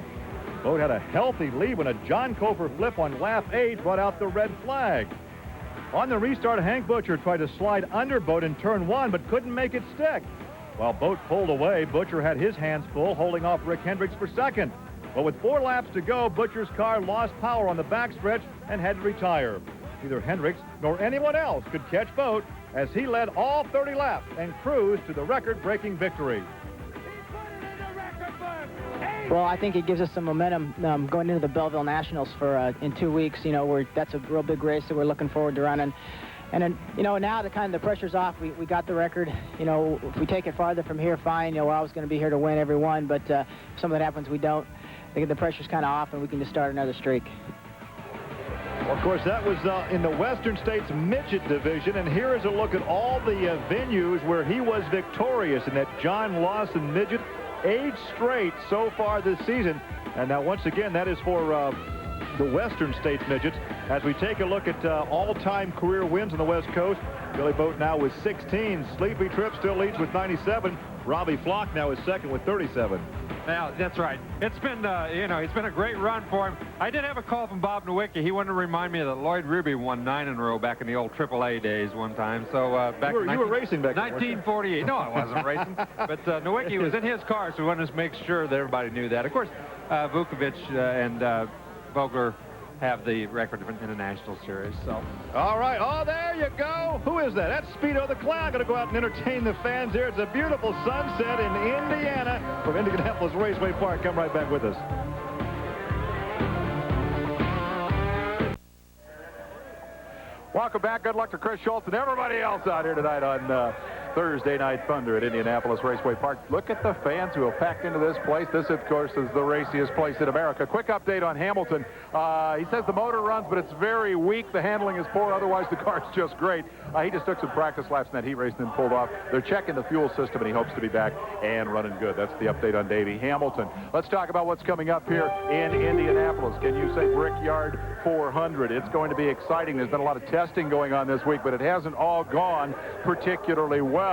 Boat had a healthy lead when a John Cofer flip on lap 8 brought out the red flag. On the restart, Hank Butcher tried to slide under Boat in turn 1, but couldn't make it stick. While Boat pulled away, Butcher had his hands full, holding off Rick Hendricks for second. But with 4 laps to go, Butcher's car lost power on the backstretch and had to retire. Neither Hendricks nor anyone else could catch Boat as he led all 30 laps and cruised to the record-breaking victory. Well, I think it gives us some momentum going into the Belleville Nationals for in 2 weeks. You know, that's a real big race that we're looking forward to running. And then, you know, now the pressure's off. We got the record. You know, if we take it farther from here, fine. You know, we're always going to be here to win every one. But if something happens, we don't. I think the pressure's kind of off, and we can just start another streak. Well, of course, that was in the Western States Midget division, and here is a look at all the venues where he was victorious in that John Lawson Midget, 8 straight so far this season. And now, once again, that is for the Western States Midgets. As we take a look at all-time career wins on the West Coast, Billy Boat now with 16. Sleepy Trip still leads with 97. Robbie Flock now is second with 37. Now, that's right. It's been, you know, it's been a great run for him. I did have a call from Bob Nowicki. He wanted to remind me that Lloyd Ruby won 9 in a row back in the old AAA days one time. So back you were racing back then, 1948. No, I wasn't racing. But Nowicki was in his car, so we wanted to make sure that everybody knew that. Of course, Vukovic and Vogler have the record in the National Series. So, all right. Oh, there you go. Who is that? That's Speedo the Clown. Going to go out and entertain the fans here. It's a beautiful sunset in Indiana from Indianapolis Raceway Park. Come right back with us. Welcome back. Good luck to Chris Schultz and everybody else out here tonight on Thursday Night Thunder at Indianapolis Raceway Park. Look at the fans who have packed into this place. This, of course, is the raciest place in America. Quick update on Hamilton. He says the motor runs, but it's very weak. The handling is poor. Otherwise, the car's just great. He just took some practice laps in that heat race and then pulled off. They're checking the fuel system, and he hopes to be back and running good. That's the update on Davey Hamilton. Let's talk about what's coming up here in Indianapolis. Can you say Brickyard 400? It's going to be exciting. There's been a lot of testing going on this week, but it hasn't all gone particularly well.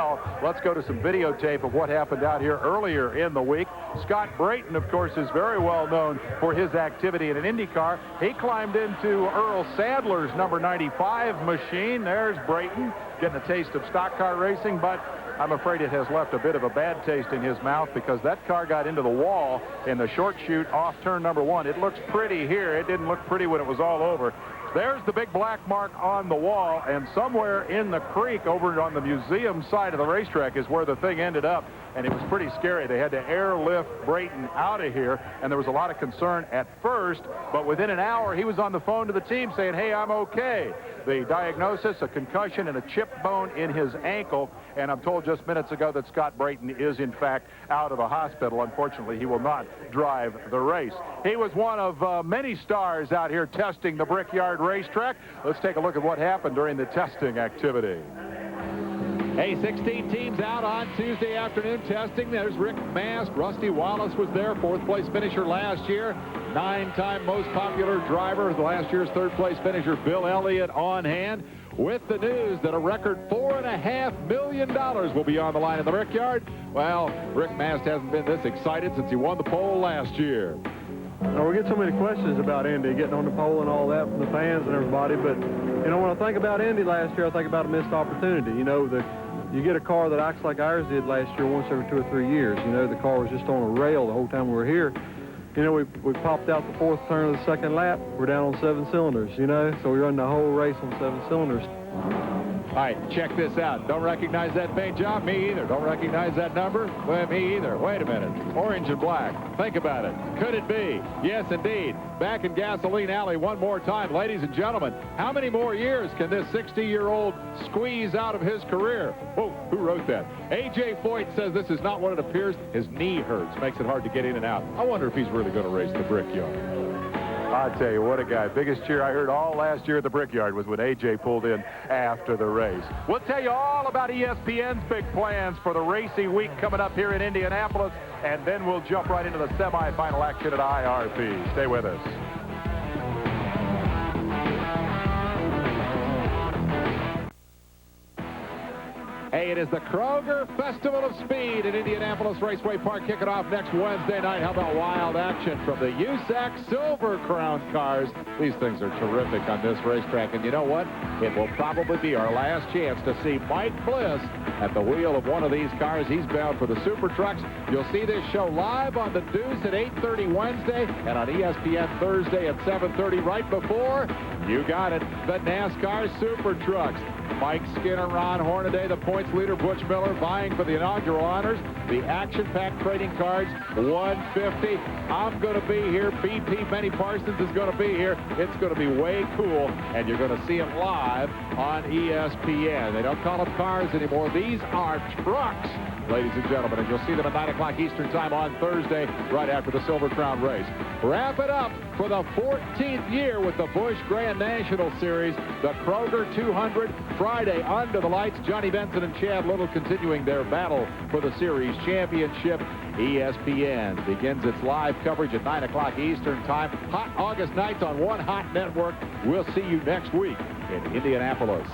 Let's go to some videotape of what happened out here earlier in the week. Scott Brayton, of course, is very well known for his activity in an Indy car. He climbed into Earl Sadler's number 95 machine. There's Brayton getting a taste of stock car racing, but I'm afraid it has left a bit of a bad taste in his mouth because that car got into the wall in the short chute off turn number 1. It looks pretty here. It didn't look pretty when it was all over. There's the big black mark on the wall, and somewhere in the creek over on the museum side of the racetrack is where the thing ended up, and it was pretty scary. They had to airlift Brayton out of here, and there was a lot of concern at first, but within an hour he was on the phone to the team saying, hey, I'm okay. The diagnosis, a concussion and a chipped bone in his ankle, and I'm told just minutes ago that Scott Brayton is, in fact, out of the hospital. Unfortunately, he will not drive the race. He was one of many stars out here testing the Brickyard racetrack. Let's take a look at what happened during the testing activity. Hey, 16 teams out on Tuesday afternoon testing. There's Rick Mast. Rusty Wallace was there, 4th place finisher last year. 9-time most popular driver. Last year's 3rd place finisher, Bill Elliott, on hand. With the news that a record $4.5 million will be on the line in the Brickyard. Well, Rick Mast hasn't been this excited since he won the pole last year. Now, we get so many questions about Indy, getting on the pole and all that from the fans and everybody, but, you know, when I think about Indy last year, I think about a missed opportunity. You know, you get a car that acts like ours did last year once every 2 or 3 years. You know, the car was just on a rail the whole time we were here. You know, we popped out the 4th turn of the 2nd lap. We're down on 7 cylinders, you know, so we run the whole race on 7 cylinders. All right, check this out. Don't recognize that paint job? Me either. Don't recognize that number? Well, me either. Wait a minute. Orange and black. Think about it. Could it be? Yes, indeed. Back in Gasoline Alley one more time. Ladies and gentlemen, how many more years can this 60-year-old squeeze out of his career? Whoa, who wrote that? A.J. Foyt says this is not what it appears. His knee hurts. Makes it hard to get in and out. I wonder if he's really going to race the Brickyard. I'll tell you, what a guy. Biggest cheer I heard all last year at the Brickyard was when A.J. pulled in after the race. We'll tell you all about ESPN's big plans for the racy week coming up here in Indianapolis, and then we'll jump right into the semifinal action at IRP. Stay with us. Hey, it is the Kroger Festival of Speed at Indianapolis Raceway Park, kicking off next Wednesday night. How about wild action from the USAC Silver Crown cars? These things are terrific on this racetrack, and you know what? It will probably be our last chance to see Mike Bliss at the wheel of one of these cars. He's bound for the Super Trucks. You'll see this show live on the Deuce at 8:30 Wednesday and on ESPN Thursday at 7:30 right before, you got it, the NASCAR Super Trucks. Mike Skinner, Ron Hornaday, the points leader, Butch Miller, vying for the inaugural honors. The action-packed trading cards, 150. I'm going to be here. BP Benny Parsons is going to be here. It's going to be way cool, and you're going to see it live on ESPN. They don't call them cars anymore. These are trucks, ladies and gentlemen, and you'll see them at 9 o'clock Eastern Time on Thursday, right after the Silver Crown race. Wrap it up for the 14th year with the Busch Grand National Series, the Kroger 200, Friday under the lights. Johnny Benson and Chad Little continuing their battle for the series championship. ESPN begins its live coverage at 9 o'clock Eastern Time. Hot August nights on one hot network. We'll see you next week in Indianapolis.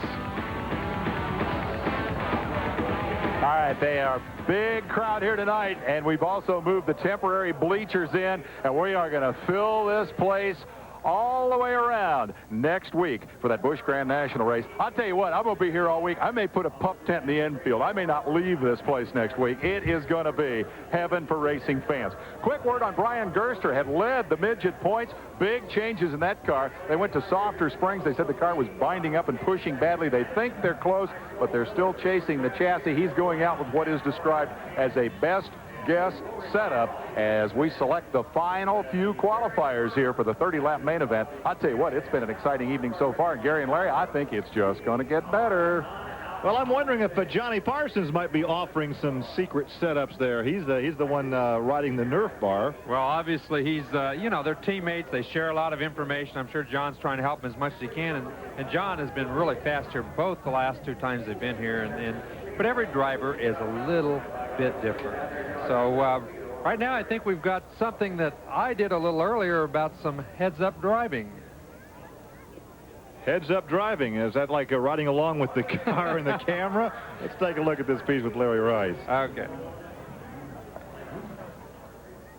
All right, they are big crowd here tonight, and we've also moved the temporary bleachers in, and we are going to fill this place all the way around next week for that Busch Grand National race. I'll tell you what, I'm going to be here all week. I may put a pup tent in the infield. I may not leave this place next week. It is going to be heaven for racing fans. Quick word on Brian Gerster, had led the midget points. Big changes in that car. They went to softer springs. They said the car was binding up and pushing badly. They think they're close, but they're still chasing the chassis. He's going out with what is described as a best guess setup as we select the final few qualifiers here for the 30-lap main event. I'll tell you what, it's been an exciting evening so far. And Gary and Larry, I think it's just going to get better. Well, I'm wondering if Johnny Parsons might be offering some secret setups there. He's the one riding the Nerf bar. Well, obviously, he's, you know, they're teammates. They share a lot of information. I'm sure John's trying to help him as much as he can. And John has been really fast here both the last two times they've been here. But every driver is a little bit different. So right now I think we've got something that I did a little earlier about some heads-up driving. Heads-up driving, is that like riding along with the car and the camera? Let's take a look at this piece with Larry Rice. Okay.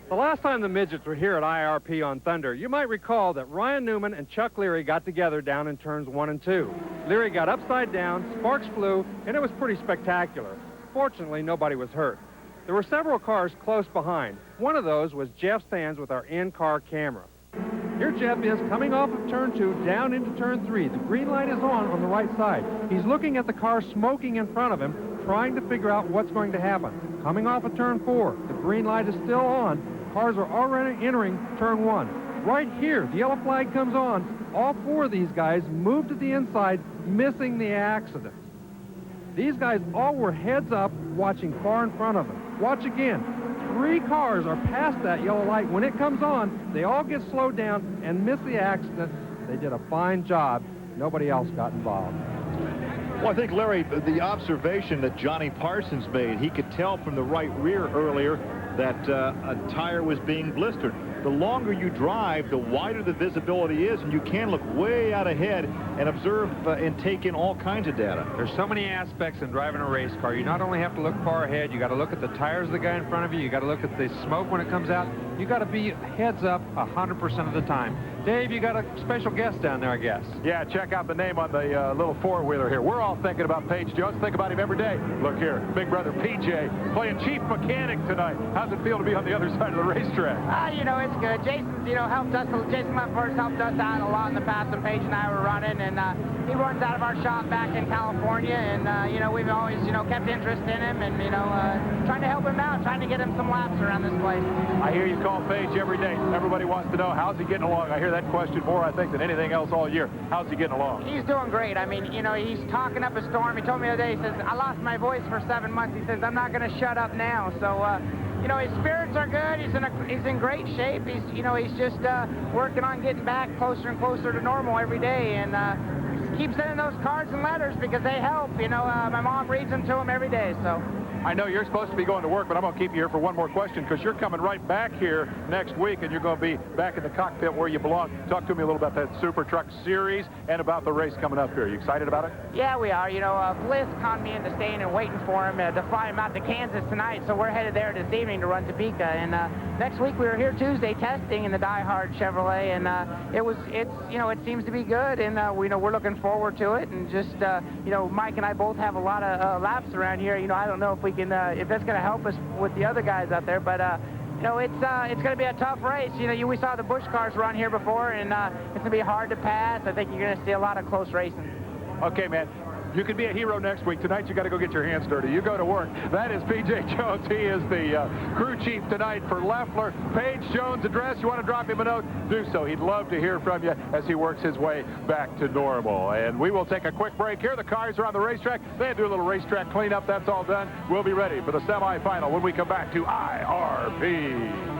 The last time the Midgets were here at IRP on Thunder, you might recall that Ryan Newman and Chuck Leary got together down in turns 1 and 2. Leary got upside down, sparks flew, and it was pretty spectacular. Fortunately, nobody was hurt. There were several cars close behind. One of those was Jeff Sands with our in-car camera. Here Jeff is coming off of turn 2 down into turn 3. The green light is on the right side. He's looking at the car smoking in front of him, trying to figure out what's going to happen. Coming off of turn 4, the green light is still on. Cars are already entering turn 1. Right here, the yellow flag comes on. All 4 of these guys move to the inside, missing the accident. These guys all were heads up, watching far in front of them. Watch again. 3 cars are past that yellow light. When it comes on, they all get slowed down and miss the accident. They did a fine job. Nobody else got involved. Well, I think, Larry, the observation that Johnny Parsons made, he could tell from the right rear earlier that a tire was being blistered. The longer you drive, the wider the visibility is, and you can look way out ahead and observe and take in all kinds of data. There's so many aspects in driving a race car. You not only have to look far ahead, you got to look at the tires of the guy in front of you, you got to look at the smoke when it comes out. You got to be heads up 100% of the time. Dave, you got a special guest down there, I guess. Yeah, check out the name on the little four-wheeler here. We're all thinking about Paige Jones. Think about him every day. Look here, big brother PJ playing chief mechanic tonight. How's it feel to be on the other side of the racetrack? You know, it's good. Jason's, helped us. Jason Lefort helped us out a lot in the past when Paige and I were running, and he runs out of our shop back in California, and we've always, kept interest in him, and trying to help him out, trying to get him some laps around this place. I hear you call Paige every day. Everybody wants to know, how's he getting along? I hear that question more, I think, than anything else all year. How's he getting along? He's doing great. I mean, he's talking up a storm. He told me the other day, he says, I lost my voice for 7 months. He says, I'm not going to shut up now. So, his spirits are good. He's in great shape. He's just working on getting back closer and closer to normal every day, and keep sending those cards and letters because they help. My mom reads them to him every day. So I know you're supposed to be going to work, but I'm going to keep you here for one more question because you're coming right back here next week, and you're going to be back in the cockpit where you belong. Talk to me a little about that Super Truck Series and about the race coming up here. Are you excited about it? Yeah, we are. You know, Bliss conned me into staying and waiting for him to fly him out to Kansas tonight, so we're headed there this evening to run Topeka. And next week we were here Tuesday testing in the Die Hard Chevrolet, and it seems to be good, and we're looking forward to it. And just Mike and I both have a lot of laps around here. I don't know if we can if that's going to help us with the other guys out there, but it's going to be a tough race. We saw the Busch cars run here before, and it's going to be hard to pass. I think you're going to see a lot of close racing. Okay, man. You can be a hero next week. Tonight, you got to go get your hands dirty. You go to work. That is P.J. Jones. He is the crew chief tonight for Leffler. Page Jones' address. You want to drop him a note? Do so. He'd love to hear from you as he works his way back to normal. And we will take a quick break here. The cars are on the racetrack. They do a little racetrack cleanup. That's all done. We'll be ready for the semifinal when we come back to IRP.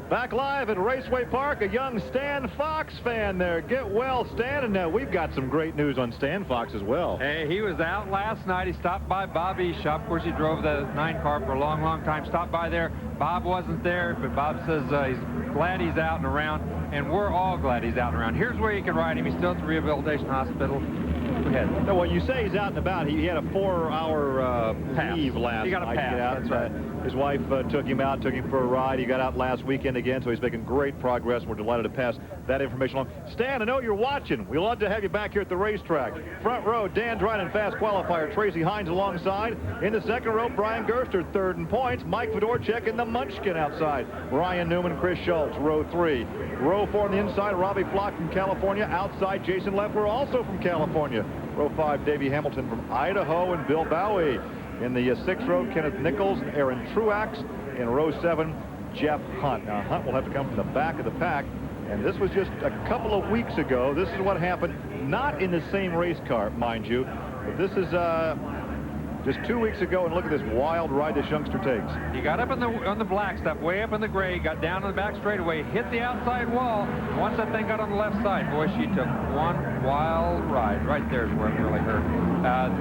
Back live at Raceway Park, a young Stan Fox fan there. Get well, Stan, and we've got some great news on Stan Fox as well. Hey, he was out last night. He stopped by Bobby's shop. Of course, he drove the 9 car for a long, long time. Stopped by there. Bob wasn't there, but Bob says he's glad he's out and around, and we're all glad he's out and around. Here's where you can ride him. He's still at the Rehabilitation Hospital. Go ahead. No, when you say he's out and about, he had a 4-hour leave last night. He got a pass, that's right. His wife took him for a ride. He got out last weekend again, so he's making great progress. We're delighted to pass that information along. Stan, I know you're watching. We'd love to have you back here at the racetrack. Front row, Dan Dryden, fast qualifier. Tracy Hines alongside. In the second row, Brian Gerster, third in points. Mike Fedorchak in the Munchkin outside. Ryan Newman, Chris Schultz, row 3. Row 4 on the inside, Robbie Flock from California. Outside, Jason Leffler, also from California. Row 5, Davey Hamilton from Idaho, and Bill Bowie. In the 6th row, Kenneth Nichols and Aaron Truax. In row 7, Jeff Hunt. Now, Hunt will have to come from the back of the pack. And this was just a couple of weeks ago. This is what happened. Not in the same race car, mind you. But this is just 2 weeks ago, and look at this wild ride this youngster takes. He got up on the black stuff, way up in the gray, got down on the back straightaway, hit the outside wall. And once that thing got on the left side, boy, she took one wild ride. Right there's where it really hurt.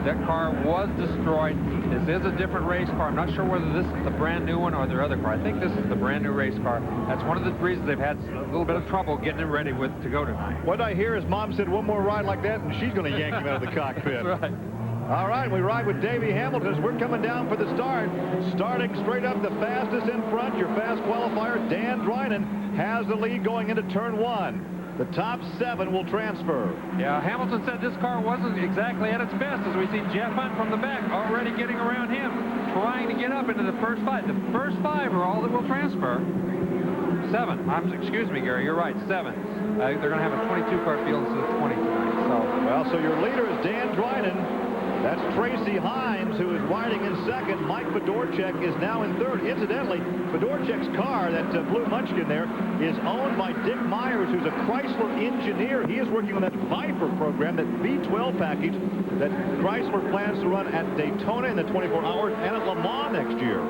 That car was destroyed. This is a different race car. I'm not sure whether this is the brand new one or their other car. I think this is the brand new race car. That's one of the reasons they've had a little bit of trouble getting it ready to go tonight. What I hear is Mom said one more ride like that, and she's going to yank him out of the cockpit. That's right. All right, we ride with Davey Hamilton as we're coming down for the start. Starting straight up, the fastest in front, your fast qualifier, Dan Dryden, has the lead going into turn 1. The top 7 will transfer. Yeah, Hamilton said this car wasn't exactly at its best, as we see Jeff Hunt from the back already getting around him, trying to get up into the first 5. The first 5 are all that will transfer. 7. Excuse me, Gary, you're right, 7. They're going to have a 22-car field instead of 20 tonight. So your leader is Dan Dryden. That's Tracy Hines, who is riding in second. Mike Fedorchak is now in third. Incidentally, Fedorchak's car, that blue Munchkin there, is owned by Dick Myers, who's a Chrysler engineer. He is working on that Viper program, that V12 package that Chrysler plans to run at Daytona in the 24 hours and at Le Mans next year.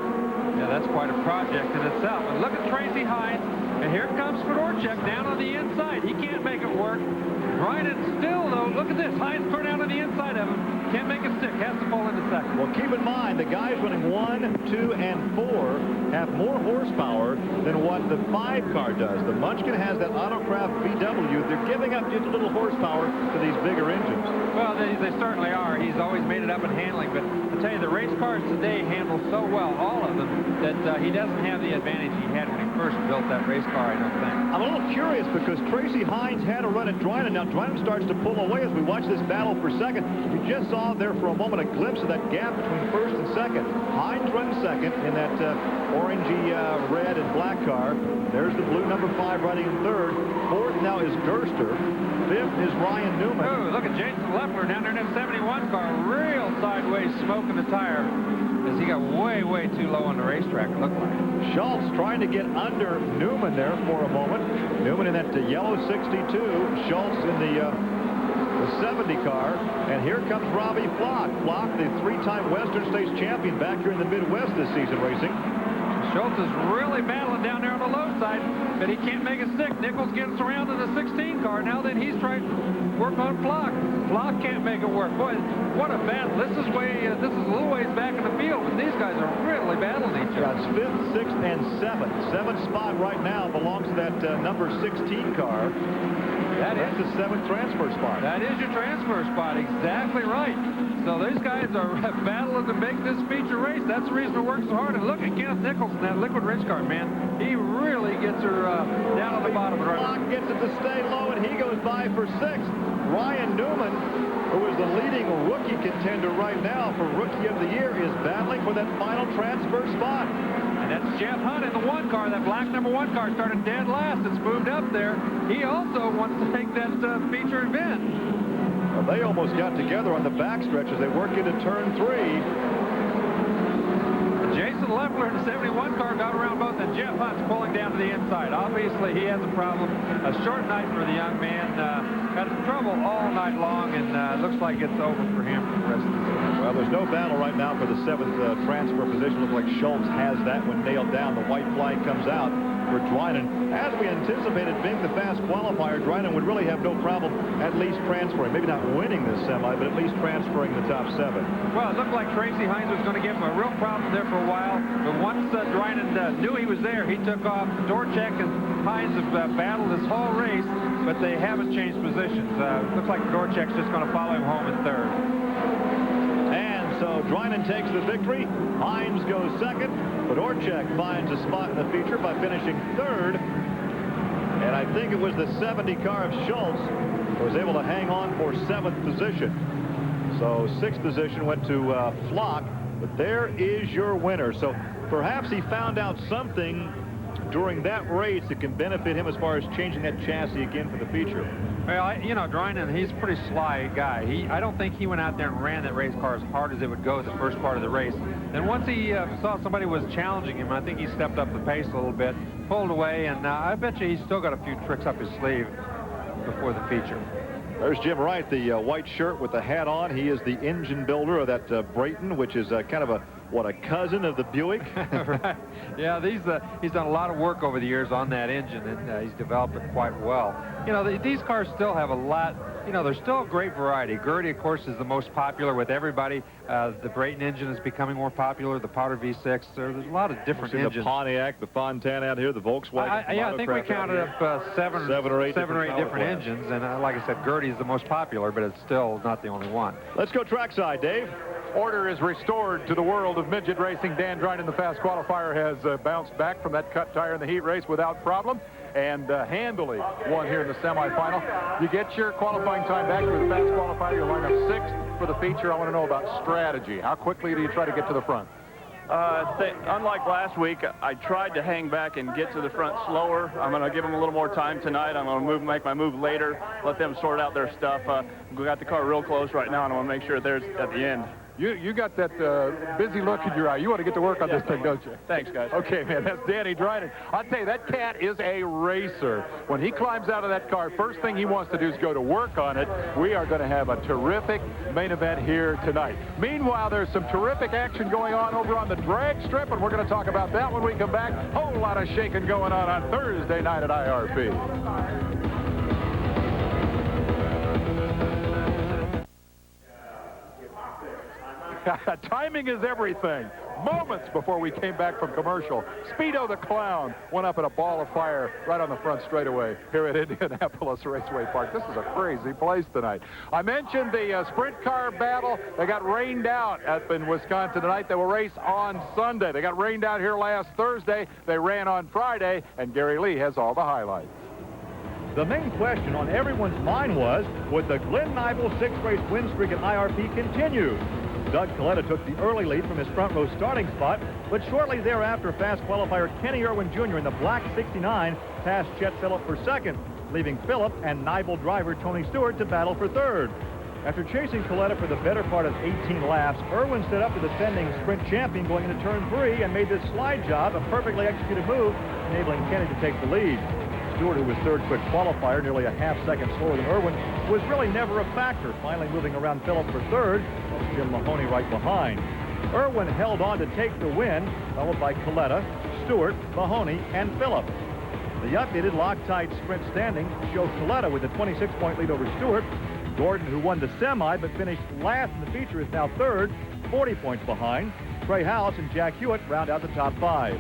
Yeah, that's quite a project in itself. And look at Tracy Hines, and here comes Fedorchak down on the inside. He can't make it work. Dryden still, though, look at this. Hines thrown down on the inside of him. Can't make it stick. Has to fall into second. Well, keep in mind, the guys running 1, 2, and 4 have more horsepower than what the 5 car does. The Munchkin has that Autocraft VW. They're giving up just a little horsepower to these bigger engines. Well, they certainly are. He's always made it up in handling. But I'll tell you, the race cars today handle so well, all of them, that he doesn't have the advantage he had when he first built that race car, I don't think. I'm a little curious because Tracy Hines had a run at Dryden. Now, Dryden starts to pull away as we watch this battle for second. You just saw there for a moment a glimpse of that gap between first and second. Hines runs second in that orangey red and black car. There's the blue number 5 riding in third. Fourth now is Gerster. Fifth is Ryan Newman. Oh, look at Jason Leffler down there in that 71 car. Real sideways smoking the tire as he got way, way too low on the racetrack, it looked like. Schultz trying to get under Newman there for a moment. Newman in that yellow 62. Schultz in the 70 car. And here comes Robbie Flock. Flock, the 3-time Western States champion back here in the Midwest this season racing. Schultz is really battling down there on the low side, but he can't make it stick. Nichols gets around in the 16 car. Now then he's trying work on Flock. Flock can't make it work. Boy, what a battle. This is a little ways back in the field, but these guys are really battling each other. Got 5th, 6th, and 7th. 7th spot right now belongs to that number 16 car. That's the 7th transfer spot. That is your transfer spot. Exactly right. So these guys are battling to make this feature race. That's the reason it works so hard. And look at Kenneth Nichols in that liquid rich car, man. He really gets her down on the bottom. Flock gets it to stay low, and he goes by for 6th. Ryan Newman, who is the leading rookie contender right now for Rookie of the Year, is battling for that final transfer spot. And that's Jeff Hunt in the 1 car. That black number 1 car started dead last. It's moved up there. He also wants to take that feature event. Well, they almost got together on the backstretch as they work into turn 3. Jason Leffler in the 71 car got around both, and Jeff Hunt's pulling down to the inside. Obviously, he has a problem. A short night for the young man. Had trouble all night long, and looks like it's over for him for the rest of the season. Well, there's no battle right now for the 7th transfer position. Looks like Schultz has that one nailed down. The white flag comes out for Dryden. As we anticipated, being the fast qualifier, Dryden would really have no problem at least transferring. Maybe not winning this semi, but at least transferring the top 7. Well, it looked like Tracy Hines was going to give him a real problem there for a while, but once Dryden knew he was there, he took off. Dorchek and Hines have battled this whole race, but they haven't changed positions. Looks like Dorchek's just going to follow him home in 3rd. And so Dryden takes the victory. Hines goes 2nd, but Orchek finds a spot in the feature by finishing 3rd. And I think it was the 70 car of Schultz who was able to hang on for 7th position. So 6th position went to Flock, but there is your winner. So perhaps he found out something during that race that can benefit him as far as changing that chassis again for the feature. Well, you know, Dryden, he's a pretty sly guy. I don't think he went out there and ran that race car as hard as it would go the first part of the race. Then once he saw somebody was challenging him, I think he stepped up the pace a little bit, pulled away, and I bet you he's still got a few tricks up his sleeve before the feature. There's Jim Wright, the white shirt with the hat on. He is the engine builder of that Brayton, which is kind of a cousin of the Buick. Right. Yeah, he's done a lot of work over the years on that engine, and he's developed it quite well. You know, these cars still have a lot. You know, there's still a great variety. Gertie, of course, is the most popular with everybody. The Brayton engine is becoming more popular. The Powder V6. There's a lot of different engines. The Pontiac, the Fontana out here, the Volkswagen. Yeah, I think we counted up seven or eight different engines. And like I said, Gertie is the most popular, but it's still not the only one. Let's go trackside, Dave. Order is restored to the world of midget racing. Dan Dryden, the fast qualifier, has bounced back from that cut tire in the heat race without problem and handily won here in the semifinal. You get your qualifying time back for the fast qualifier. You line up 6th for the feature. I want to know about strategy. How quickly do you try to get to the front? Unlike last week, I tried to hang back and get to the front slower. I'm going to give them a little more time tonight. I'm going to make my move later, let them sort out their stuff. We got the car real close right now, and I want to make sure there's at the end. You got that busy look in your eye. You want to get to work on this thing, don't you? Thanks, guys. Okay, man, that's Danny Dryden. I'll tell you, that cat is a racer. When he climbs out of that car, first thing he wants to do is go to work on it. We are going to have a terrific main event here tonight. Meanwhile, there's some terrific action going on over on the drag strip, and we're going to talk about that when we come back. Whole lot of shaking going on Thursday night at IRP. Timing is everything. Moments before we came back from commercial, Speedo the Clown went up in a ball of fire right on the front straightaway here at Indianapolis Raceway Park. This is a crazy place tonight. I mentioned the sprint car battle. They got rained out up in Wisconsin tonight. They will race on Sunday. They got rained out here last Thursday. They ran on Friday, and Gary Lee has all the highlights. The main question on everyone's mind was, would the Glenn Nibel 6-race win streak at IRP continue? Doug Coletta took the early lead from his front row starting spot, but shortly thereafter, fast qualifier Kenny Irwin Jr. in the black 69 passed Chet Phillip for second, leaving Phillip and Nibel driver Tony Stewart to battle for third. After chasing Coletta for the better part of 18 laps, Irwin stood up the defending sprint champion going into turn 3 and made this slide job a perfectly executed move, enabling Kenny to take the lead. Stewart, who was third quick qualifier, nearly a half-second slower than Irwin, was really never a factor, finally moving around Phillip for third, with Jim Mahoney right behind. Irwin held on to take the win, followed by Coletta, Stewart, Mahoney, and Phillip. The updated Loctite sprint standings show Coletta with a 26-point lead over Stewart. Gordon, who won the semi but finished last in the feature, is now third, 40 points behind. Trey House and Jack Hewitt round out the top 5.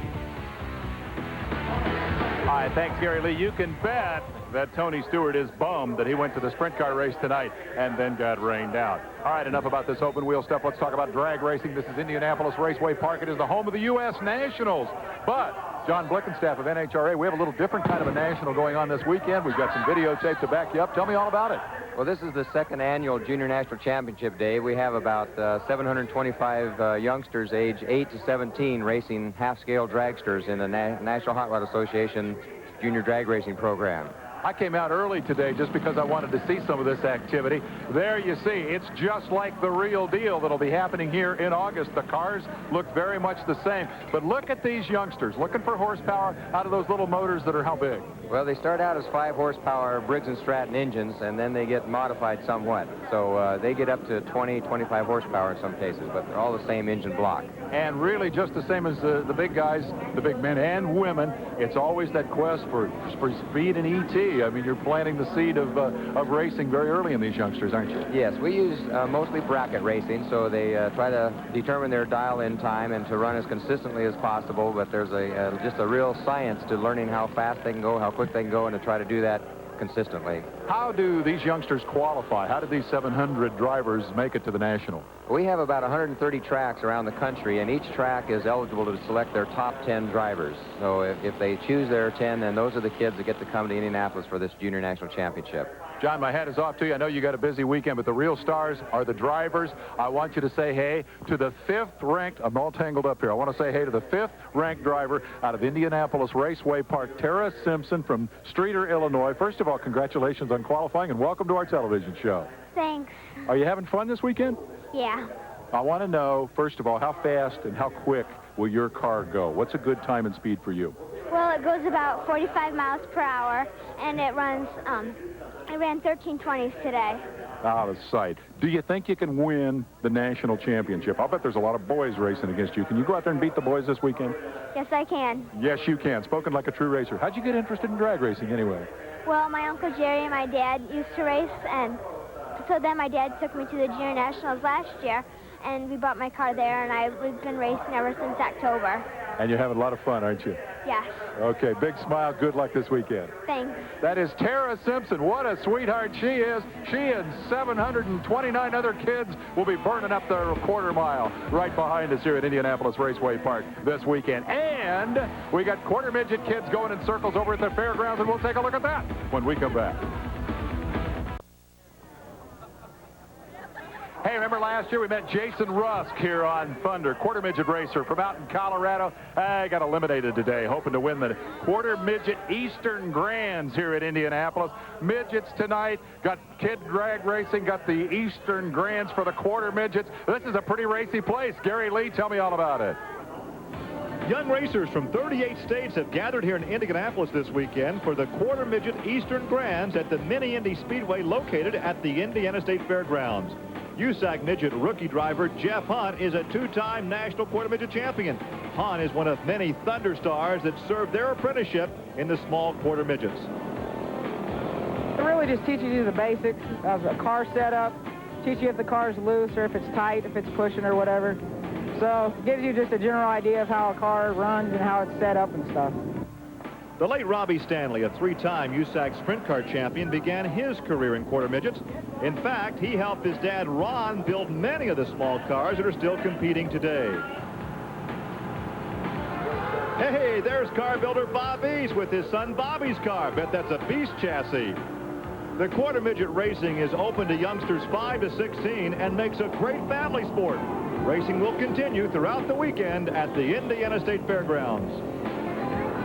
All right, thanks, Gary Lee. You can bet that Tony Stewart is bummed that he went to the sprint car race tonight and then got rained out. All right, enough about this open wheel stuff. Let's talk about drag racing. This is Indianapolis Raceway Park. It is the home of the U.S. Nationals. But John Blickenstaff of NHRA, we have a little different kind of a national going on this weekend. We've got some videotape to back you up. Tell me all about it. Well, this is the second annual Junior National Championship Day. We have about 725 youngsters age 8 to 17 racing half-scale dragsters in the National Hot Rod Association Junior Drag Racing Program. I came out early today just because I wanted to see some of this activity. There you see, it's just like the real deal that'll be happening here in August. The cars look very much the same. But look at these youngsters looking for horsepower out of those little motors that are how big? Well, they start out as 5 horsepower Briggs & Stratton engines, and then they get modified somewhat. So they get up to 20, 25 horsepower in some cases, but they're all the same engine block. And really just the same as the big guys, the big men and women. It's always that quest for speed and ET. I mean, you're planting the seed of racing very early in these youngsters, aren't you? Yes, we use mostly bracket racing, so they try to determine their dial-in time and to run as consistently as possible, but there's just a real science to learning how fast they can go, how quick they can go, and to try to do that consistently. How do these youngsters qualify? How did these 700 drivers make it to the National? We have about 130 tracks around the country, and each track is eligible to select their top 10 drivers. So if they choose their 10, then those are the kids that get to come to Indianapolis for this Junior National Championship. John, my hat is off to you. I know you got a busy weekend, but the real stars are the drivers. I want you to say hey to the 5th-ranked, I'm all tangled up here. I want to say hey to the 5th-ranked driver out of Indianapolis Raceway Park, Tara Simpson from Streator, Illinois. First of all, congratulations on qualifying, and welcome to our television show. Thanks. Are you having fun this weekend? Yeah. I want to know, first of all, how fast and how quick will your car go? What's a good time and speed for you? Well, it goes about 45 miles per hour, and it runs, I ran 1320s today. Out of sight. Do you think you can win the national championship? I'll bet there's a lot of boys racing against you. Can you go out there and beat the boys this weekend? Yes, I can. Yes, you can. Spoken like a true racer. How'd you get interested in drag racing anyway? Well, my Uncle Jerry and my dad used to race, and so then my dad took me to the Junior Nationals last year, and we bought my car there, and we've been racing ever since October. And you're having a lot of fun, aren't you? Yes. Okay, big smile. Good luck this weekend. Thanks. That is Tara Simpson. What a sweetheart she is. She and 729 other kids will be burning up their quarter mile right behind us here at Indianapolis Raceway Park this weekend. And we got quarter midget kids going in circles over at the fairgrounds, and we'll take a look at that when we come back. Hey, remember last year we met Jason Rusk here on Thunder, quarter midget racer from out in Colorado. I got eliminated today, hoping to win the quarter midget Eastern Grands here at Indianapolis. Midgets tonight, got kid drag racing, got the Eastern Grands for the quarter midgets. This is a pretty racy place. Gary Lee, tell me all about it. Young racers from 38 states have gathered here in Indianapolis this weekend for the quarter midget Eastern Grands at the Mini Indy Speedway located at the Indiana State Fairgrounds. USAC Midget rookie driver Jeff Hunt is a 2-time national quarter midget champion. Hunt is one of many Thunder stars that served their apprenticeship in the small quarter midgets. It really just teaches you the basics of a car setup, teach you if the car's loose or if it's tight, if it's pushing or whatever. So it gives you just a general idea of how a car runs and how it's set up and stuff. The late Robbie Stanley, a 3-time USAC sprint car champion, began his career in quarter midgets. In fact, he helped his dad Ron build many of the small cars that are still competing today. Hey, there's car builder Bob East with his son Bobby's car. Bet that's a beast chassis. The quarter midget racing is open to youngsters 5 to 16 and makes a great family sport. Racing will continue throughout the weekend at the Indiana State Fairgrounds.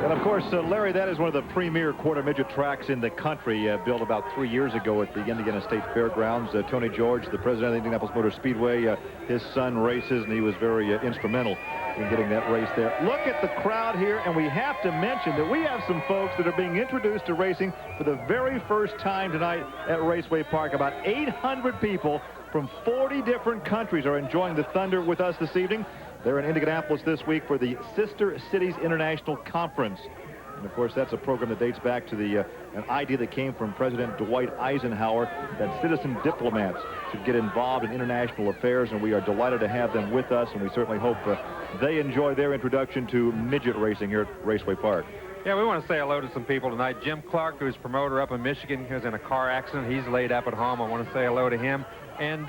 And, of course, Larry, that is one of the premier quarter midget tracks in the country, built about 3 years ago at the Indiana State Fairgrounds. Tony George, the president of the Indianapolis Motor Speedway, his son races, and he was very instrumental in getting that race there. Look at the crowd here, and we have to mention that we have some folks that are being introduced to racing for the very first time tonight at Raceway Park. About 800 people from 40 different countries are enjoying the Thunder with us this evening. They're in Indianapolis this week for the Sister Cities International Conference. And, of course, that's a program that dates back to the an idea that came from President Dwight Eisenhower that citizen diplomats should get involved in international affairs, and we are delighted to have them with us, and we certainly hope they enjoy their introduction to midget racing here at Raceway Park. Yeah, we want to say hello to some people tonight. Jim Clark, who's promoter up in Michigan, he was in a car accident. He's laid up at home. I want to say hello to him. And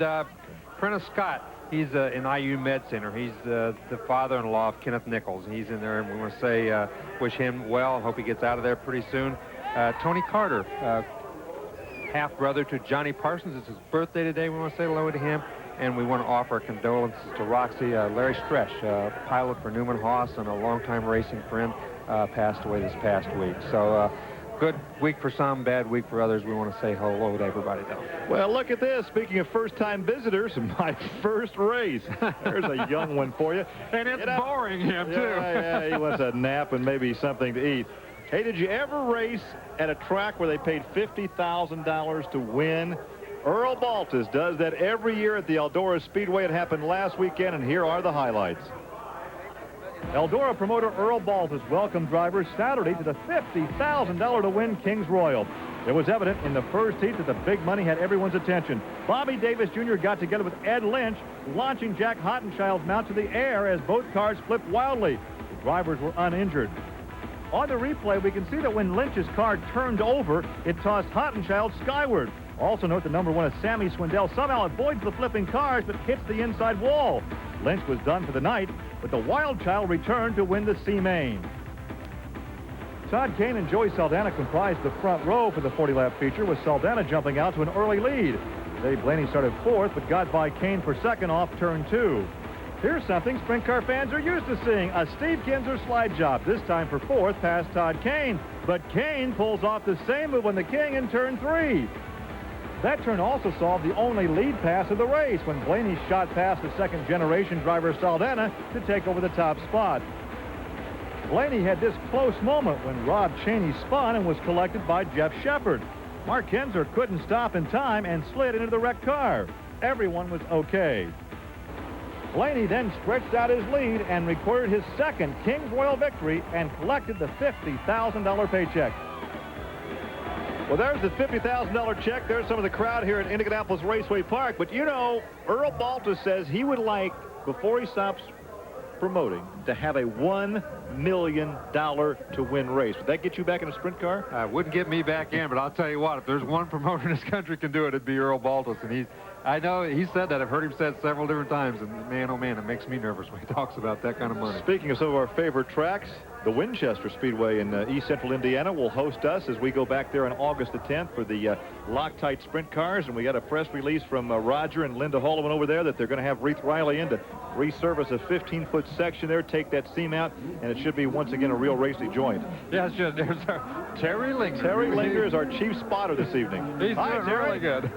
Prentice Scott, he's in IU Med Center. He's the father-in-law of Kenneth Nichols. He's in there, and we want to say wish him well and hope he gets out of there pretty soon. Tony Carter, half-brother to Johnny Parsons. It's his birthday today. We want to say hello to him. And we want to offer condolences to Roxy. Larry Stresch, pilot for Newman Haas and a longtime racing friend, passed away this past week. So good week for some, bad week for others. We want to say hello to everybody, though. Well, look at this. Speaking of first-time visitors, my first race. There's a young one for you. And it's boring him, too. Yeah, he wants a nap and maybe something to eat. Hey, did you ever race at a track where they paid $50,000 to win? Earl Baltus does that every year at the Eldora Speedway. It happened last weekend, and here are the highlights. Eldora promoter Earl Baltus welcomed drivers Saturday to the $50,000 to win Kings Royal. It was evident in the first heat that the big money had everyone's attention. Bobby Davis Jr. got together with Ed Lynch, launching Jack Hottenschild's mount to the air as both cars flipped wildly. The drivers were uninjured. On the replay, we can see that when Lynch's car turned over, it tossed Hottenschild skyward. Also note the number 1 is Sammy Swindell somehow avoids the flipping cars but hits the inside wall. Lynch was done for the night, but the Wild Child returned to win the C-Main. Todd Kane and Joey Saldana comprised the front row for the 40-lap feature, with Saldana jumping out to an early lead. Dave Blaney started 4th, but got by Kane for 2nd off turn 2. Here's something sprint car fans are used to seeing, a Steve Kinzer slide job, this time for 4th past Todd Kane. But Kane pulls off the same move on the King in turn 3. That turn also saw the only lead pass of the race when Blaney shot past the second-generation driver Saldana to take over the top spot. Blaney had this close moment when Rob Chaney spun and was collected by Jeff Shepard. Mark Kinzer couldn't stop in time and slid into the wrecked car. Everyone was okay. Blaney then stretched out his lead and recorded his second Kings Royal victory and collected the $50,000 paycheck. Well, there's the $50,000 check. There's some of the crowd here at Indianapolis Raceway Park. But, you know, Earl Baltus says he would like, before he stops promoting, to have a $1 million to win race. Would that get you back in a sprint car? Wouldn't get me back in, but I'll tell you what, if there's one promoter in this country can do it, it'd be Earl Baltus. And I know he said that. I've heard him say it several different times. And, man, oh, man, it makes me nervous when he talks about that kind of money. Speaking of some of our favorite tracks, the Winchester Speedway in East Central Indiana will host us as we go back there on August the 10th for the Loctite Sprint Cars. And we got a press release from Roger and Linda Holloman over there that they're going to have Reith Riley in to resurface a 15-foot section there, take that seam out, and it should be once again a real racing joint. Yeah, it should. There's our Terry Linger. Terry Linger is our chief spotter this evening. He's Hi, doing Terry. really good.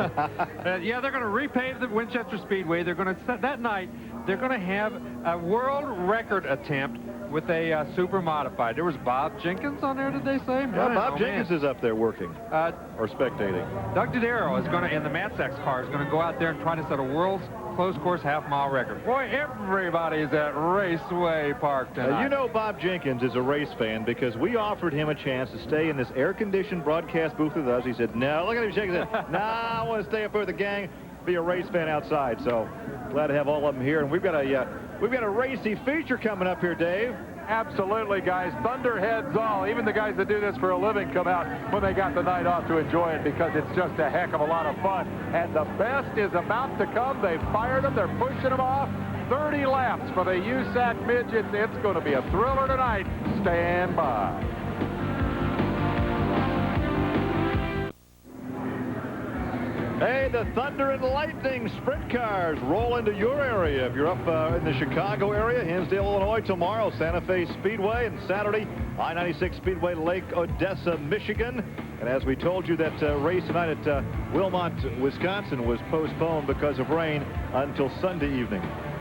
Yeah, they're going to repave the Winchester Speedway. They're going to, that night, they're going to have a world record attempt with a super modified. There was Bob Jenkins on there, did they say? Yeah, Bob Jenkins is up there working or spectating. Doug Dodaro is going to, in the Matsax car, is going to go out there and try to set a world's closed course half-mile record. Boy, everybody's at Raceway Park tonight. You know Bob Jenkins is a race fan because we offered him a chance to stay in this air-conditioned broadcast booth with us. He said, no, look at him shaking his head. No, I want to stay up here with the gang, be a race fan outside. So glad to have all of them here. And we've got a racy feature coming up here, Dave. Absolutely, guys. Thunderheads all. Even the guys that do this for a living come out when they got the night off to enjoy it because it's just a heck of a lot of fun. And the best is about to come. They've fired them. They're pushing them off. 30 laps for the USAC Midgets. It's going to be a thriller tonight. Stand by. Hey, the Thunder and Lightning sprint cars roll into your area. If you're up in the Chicago area, Hinsdale, Illinois tomorrow, Santa Fe Speedway, and Saturday, I-96 Speedway, Lake Odessa, Michigan. And as we told you, that race tonight at Wilmot, Wisconsin was postponed because of rain until Sunday evening.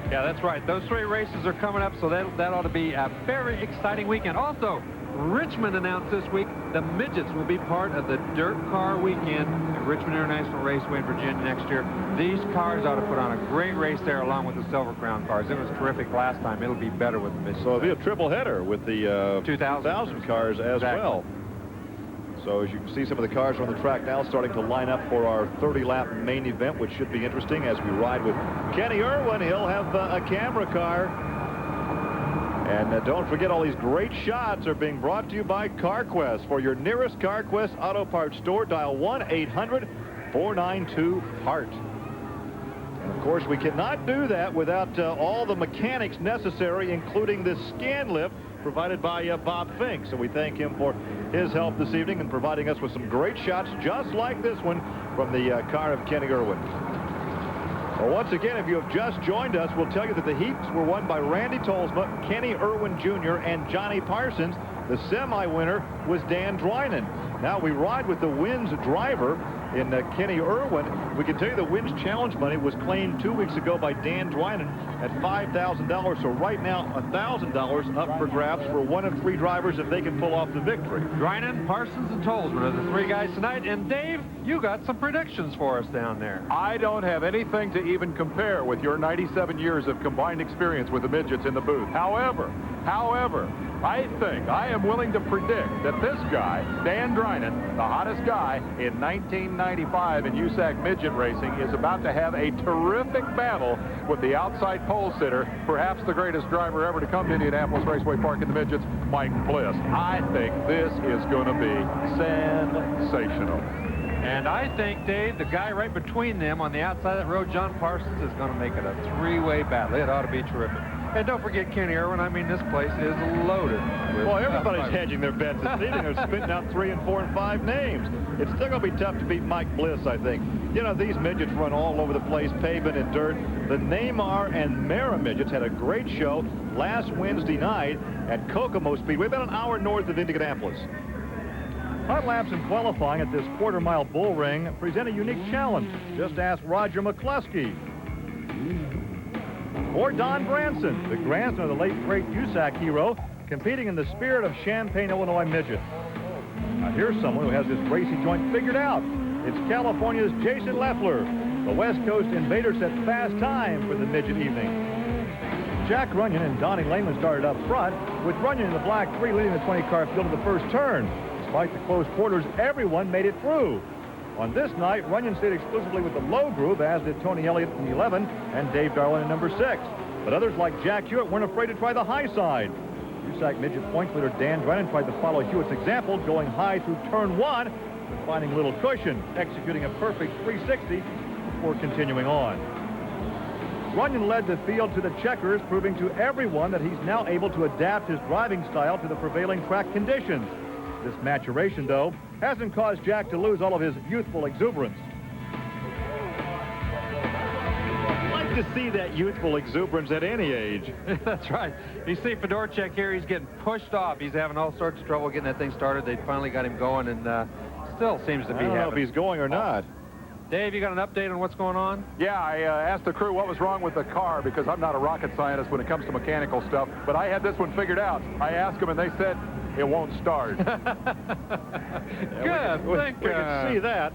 Yeah, that's right. Those three races are coming up, so that ought to be a very exciting weekend. Also, Richmond announced this week the Midgets will be part of the Dirt Car Weekend at Richmond International Raceway in Virginia next year. These cars ought to put on a great race there along with the Silver Crown cars. It was terrific last time. It'll be better with the Midgets. So it'll be a triple header with the 2000 cars as well. So as you can see, some of the cars are on the track now starting to line up for our 30-lap main event, which should be interesting as we ride with Kenny Irwin. He'll have a camera car. And don't forget, all these great shots are being brought to you by CarQuest. For your nearest CarQuest Auto Parts store, dial 1-800-492-HEART. And of course, we cannot do that without all the mechanics necessary, including this scan lift provided by Bob Fink. So we thank him for his help this evening and providing us with some great shots just like this one from the car of Kenny Irwin. Well, once again, if you have just joined us, we'll tell you that the heats were won by Randy Tolsma, Kenny Irwin Jr., and Johnny Parsons. The semi-winner was Dan Drynan. Now we ride with the Wins driver in Kenny Irwin. We can tell you the Wins challenge money was claimed 2 weeks ago by Dan Drynan at $5,000. So right now, $1,000 up for grabs for one of three drivers if they can pull off the victory. Drynan, Parsons, and Tolsman are the three guys tonight. And Dave, you got some predictions for us down there. I don't have anything to even compare with your 97 years of combined experience with the Midgets in the booth. However, I think I am willing to predict that this guy, Dan Drynan, the hottest guy in 1995 in USAC Midget racing, is about to have a terrific battle with the outside pole sitter, perhaps the greatest driver ever to come to Indianapolis Raceway Park in the Midgets, Mike Bliss. I think this is going to be sensational. And I think, Dave, the guy right between them on the outside of that road, John Parsons, is going to make it a three-way battle. It ought to be terrific. And don't forget Kenny Irwin. I mean, this place is loaded. Well, everybody's hedging their bets this evening. They're spitting out 3 and 4 and 5 names. It's still going to be tough to beat Mike Bliss, I think. You know, these midgets run all over the place, pavement and dirt. The Neymar and Mara midgets had a great show last Wednesday night at Kokomo Speedway, about an hour north of Indianapolis. Hot laps in qualifying at this quarter-mile bull ring present a unique challenge. Just ask Roger McCluskey. Or Don Branson, the grandson of the late great USAC hero, competing in the spirit of Champaign, Illinois midget. Now here's someone who has this racy joint figured out. It's California's Jason Leffler. The West Coast invader set fast time for the midget evening. Jack Runyon and Donnie Lehman started up front, with Runyon in the black 3 leading the 20-car field to the first turn. Despite the close quarters, everyone made it through. On this night, Runyon stayed exclusively with the low group, as did Tony Elliott in 11 and Dave Darwin in number 6. But others like Jack Hewitt weren't afraid to try the high side. USAC Midget points leader Dan Drynan tried to follow Hewitt's example, going high through turn 1, but finding little cushion, executing a perfect 360 before continuing on. Runyon led the field to the checkers, proving to everyone that he's now able to adapt his driving style to the prevailing track conditions. This maturation, though, hasn't caused Jack to lose all of his youthful exuberance. Like to see that youthful exuberance at any age. That's right. You see Fedorchak here, he's getting pushed off. He's having all sorts of trouble getting that thing started. They finally got him going, and still seems to be I don't know if he's going or not. Dave, you got an update on what's going on? Yeah, I asked the crew what was wrong with the car, because I'm not a rocket scientist when it comes to mechanical stuff, but I had this one figured out. I asked them, and they said it won't start. Good. We can see that.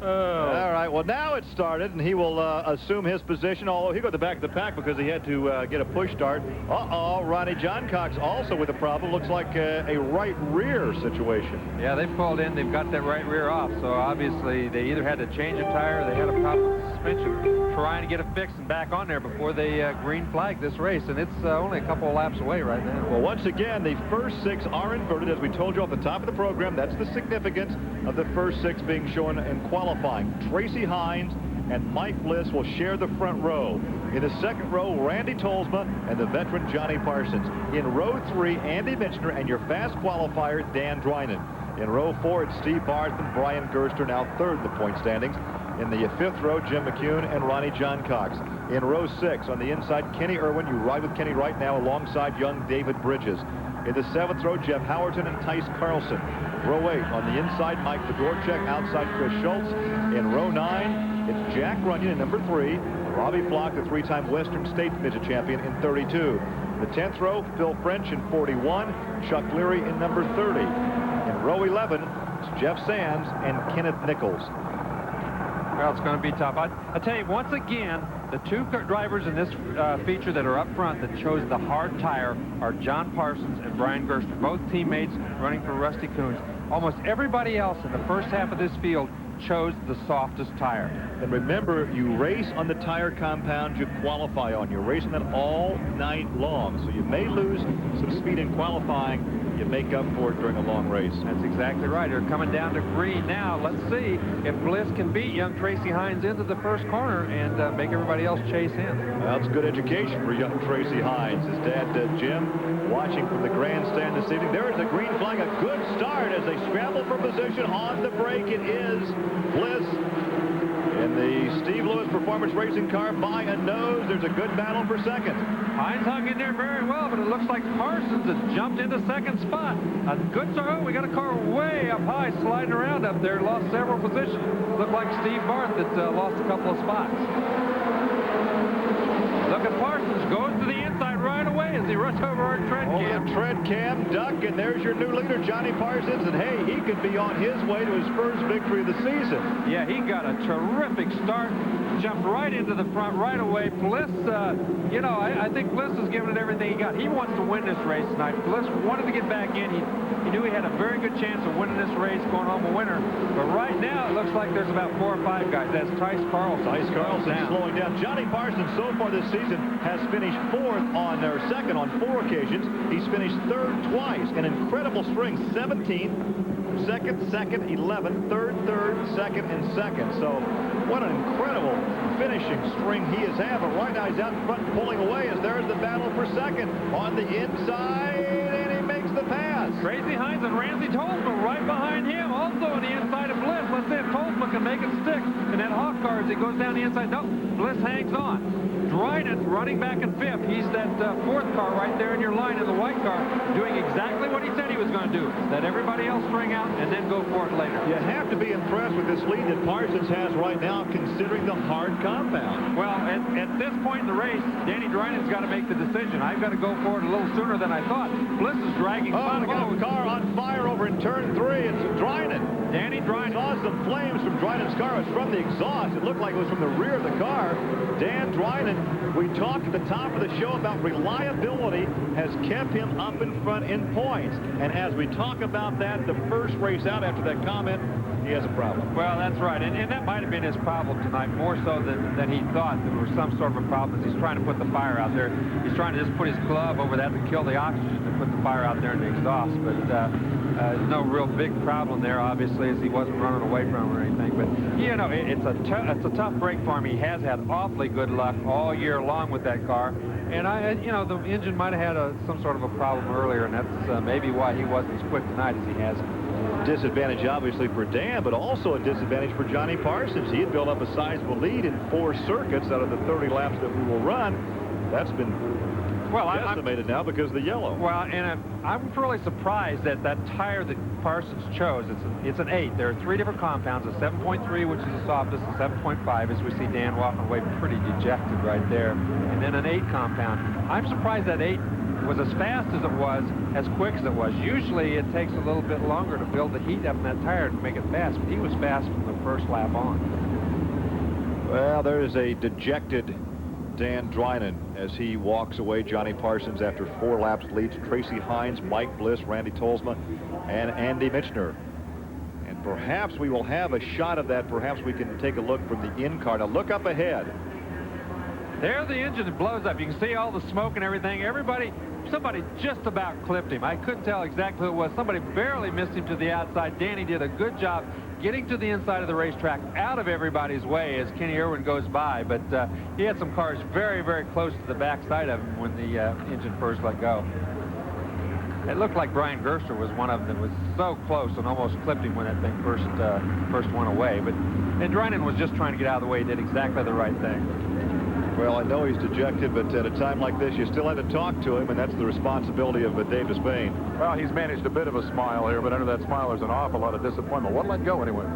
All right, well, now it started, and he will assume his position, although he got the back of the pack because he had to get a push start. Ronnie John Cox also with a problem. Looks like a right rear situation. Yeah, they pulled in. They've got that right rear off, so obviously they either had to change a tire or they had a problem with the suspension, trying to get it fixed and back on there before they green flag this race, and it's only a couple of laps away right now. Well, once again, the first 6 are inverted, as we told you off the top of the program. That's the significance of the first 6 being shown in qualifying. Tracy Hines and Mike Bliss will share the front row. In the second row, Randy Tolsma and the veteran Johnny Parsons. In row 3, Andy Michener and your fast qualifier, Dan Drynan. In row 4, it's Steve Barth and Brian Gerster, now third in the point standings. In the 5th row, Jim McCune and Ronnie John Cox. In row 6, on the inside, Kenny Irwin. You ride with Kenny right now alongside young David Bridges. In the 7th row, Jeff Howerton and Tice Carlson. Row 8, on the inside, Mike Fedorchak, outside Chris Schultz. In row 9, It's Jack Runyon in number 3. Robbie Flock, the 3-time Western State Midget champion, in 32. The 10th row, Phil French in 41. Chuck Leary in number 30. In row 11, it's Jeff Sands and Kenneth Nichols. Well, it's going to be tough. I tell you, once again, the two drivers in this feature that are up front that chose the hard tire are John Parsons and Brian Gerster, both teammates running for Rusty Coons. Almost everybody else in the first half of this field chose the softest tire. And remember, you race on the tire compound you qualify on. You're racing that all night long, so you may lose some speed in qualifying. You make up for it during a long race. That's exactly right. They're coming down to green now. Let's see if Bliss can beat young Tracy Hines into the first corner and make everybody else chase in. Well, that's good education for young Tracy Hines. His dad, Jim, watching from the grandstand this evening. There is a green flag, a good start as they scramble for position on the break. It is Bliss in the Steve Lewis Performance Racing car by a nose. There's a good battle for second. Hines hung in there very well, but it looks like Parsons has jumped into second spot. A good start. Oh, we got a car way up high sliding around up there. Lost several positions. Looked like Steve Barth that lost a couple of spots. Look at Parsons. Goes to the inside right away as he rushed over our tread cam. Tread cam, duck, and there's your new leader, Johnny Parsons. And hey, he could be on his way to his first victory of the season. Yeah, he got a terrific start. Jumped right into the front right away. Bliss, you know, I think Bliss has given it everything he got. He wants to win this race tonight. Bliss wanted to get back in. He knew he had a very good chance of winning this race, going home a winner. But right now, it looks like there's about 4 or 5 guys. That's Tice Carlson. Tice Carlson slowing down. Johnny Parsons so far this season has finished second on 4 occasions. He's finished third twice. An incredible string. 17th, second, 11th, third, second, and second. So what an incredible finishing string he has had. But right now he's out in front pulling away as there's the battle for second on the inside, and he makes the pass. Tracy Hines and Ramsey Tolsma right behind him, also on the inside of Bliss. Let's see if Tolsma can make it stick. And that Hawk car as he goes down the inside. No, Bliss hangs on. Dryden running back in 5th. He's that 4th car right there in your line in the white car, doing exactly what he said he was going to do. Let everybody else string out and then go for it later. You have to be impressed with this lead that Parsons has right now, considering the hard compound. Well, at this point in the race, Danny Dryden's got to make the decision. I've got to go for it a little sooner than I thought. Bliss is dragging. Oh, car on fire over in turn 3. It's Dryden. Danny Dryden. Saw some flames from Dryden's car. It was from the exhaust. It looked like it was from the rear of the car. Dan Dryden, we talked at the top of the show about reliability, has kept him up in front in points. And as we talk about that, the first race out after that comment, he has a problem. Well, that's right. And that might have been his problem tonight, more so than he thought. There was some sort of a problem as he's trying to put the fire out there. He's trying to just put his glove over that to kill the oxygen to put the fire out there in the exhaust. But no real big problem there, obviously, as he wasn't running away from him or anything. But, you know, it's a tough break for him. He has had awfully good luck all year long with that car. And, you know, the engine might have had some sort of a problem earlier, and that's maybe why he wasn't as quick tonight as he has. Disadvantage, obviously, for Dan, but also a disadvantage for Johnny Parsons. He had built up a sizable lead in 4 circuits out of the 30 laps that we will run. That's been decimated now because of the yellow. Well, and I'm really surprised that tire that Parsons chose, it's an 8. There are 3 different compounds, a 7.3, which is the softest, a 7.5, as we see Dan walking away pretty dejected right there, and then an 8 compound. I'm surprised that 8 was as fast as it was, as quick as it was. Usually it takes a little bit longer to build the heat up in that tire to make it fast, but he was fast from the first lap on. Well, there is a dejected Dan Dryden as he walks away. Johnny Parsons, after 4 laps, leads Tracy Hines, Mike Bliss, Randy Tolsma, and Andy Michner. And perhaps we will have a shot of that. Perhaps we can take a look from the in-car. Now look up ahead. There's the engine that blows up. You can see all the smoke and everything. Somebody just about clipped him. I couldn't tell exactly who it was. Somebody barely missed him to the outside. Danny did a good job getting to the inside of the racetrack, out of everybody's way as Kenny Irwin goes by. But he had some cars very, very close to the backside of him when the engine first let go. It looked like Brian Gerster was one of them that was so close and almost clipped him when that thing first went away. And Dryden was just trying to get out of the way. He did exactly the right thing. Well, I know he's dejected, but at a time like this, you still have to talk to him, and that's the responsibility of Dave Despain. Well, he's managed a bit of a smile here, but under that smile, there's an awful lot of disappointment. What let go anyway?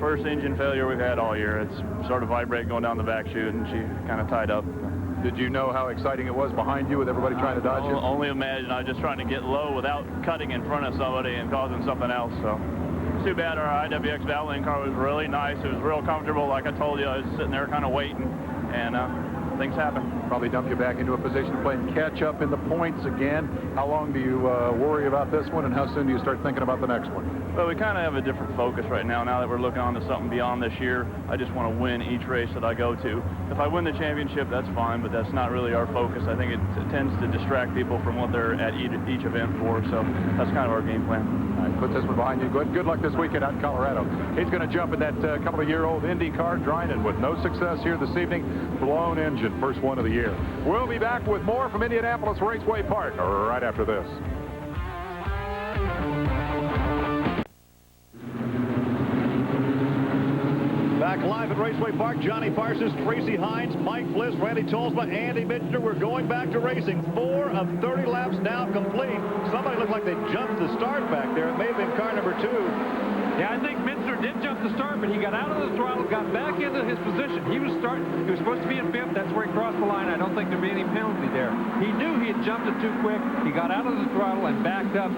First engine failure we've had all year. It's sort of vibrating going down the back chute, and she kind of tied up. Did you know how exciting it was behind you with everybody trying to dodge you? Only imagine. I was just trying to get low without cutting in front of somebody and causing something else. So it's too bad. Our IWX battling car was really nice. It was real comfortable. Like I told you, I was sitting there kind of waiting, and things happen. Probably dump you back into a position playing catch up in the points again. How long do you worry about this one, and how soon do you start thinking about the next one? Well, we kind of have a different focus right now. Now that we're looking on to something beyond this year, I just want to win each race that I go to. If I win the championship, that's fine, but that's not really our focus. I think it tends to distract people from what they're at each event for, so that's kind of our game plan. All right, put this one behind you. Good luck this weekend out in Colorado. He's going to jump in that couple-of-year-old Indy car, Dryden, with no success here this evening. Blown engine, first one of the year. We'll be back with more from Indianapolis Raceway Park right after this. Back live at Raceway Park, Johnny Parsons, Tracy Hines, Mike Bliss, Randy Tolsma, Andy Midget. We're going back to racing. 4 of 30 laps now complete. Somebody looked like they jumped the start back there. It may have been car number 2. Yeah, I think Minster did jump the start, but he got out of the throttle, got back into his position. He was supposed to be in 5th. That's where he crossed the line. I don't think there'd be any penalty there. He knew he had jumped it too quick. He got out of the throttle and backed up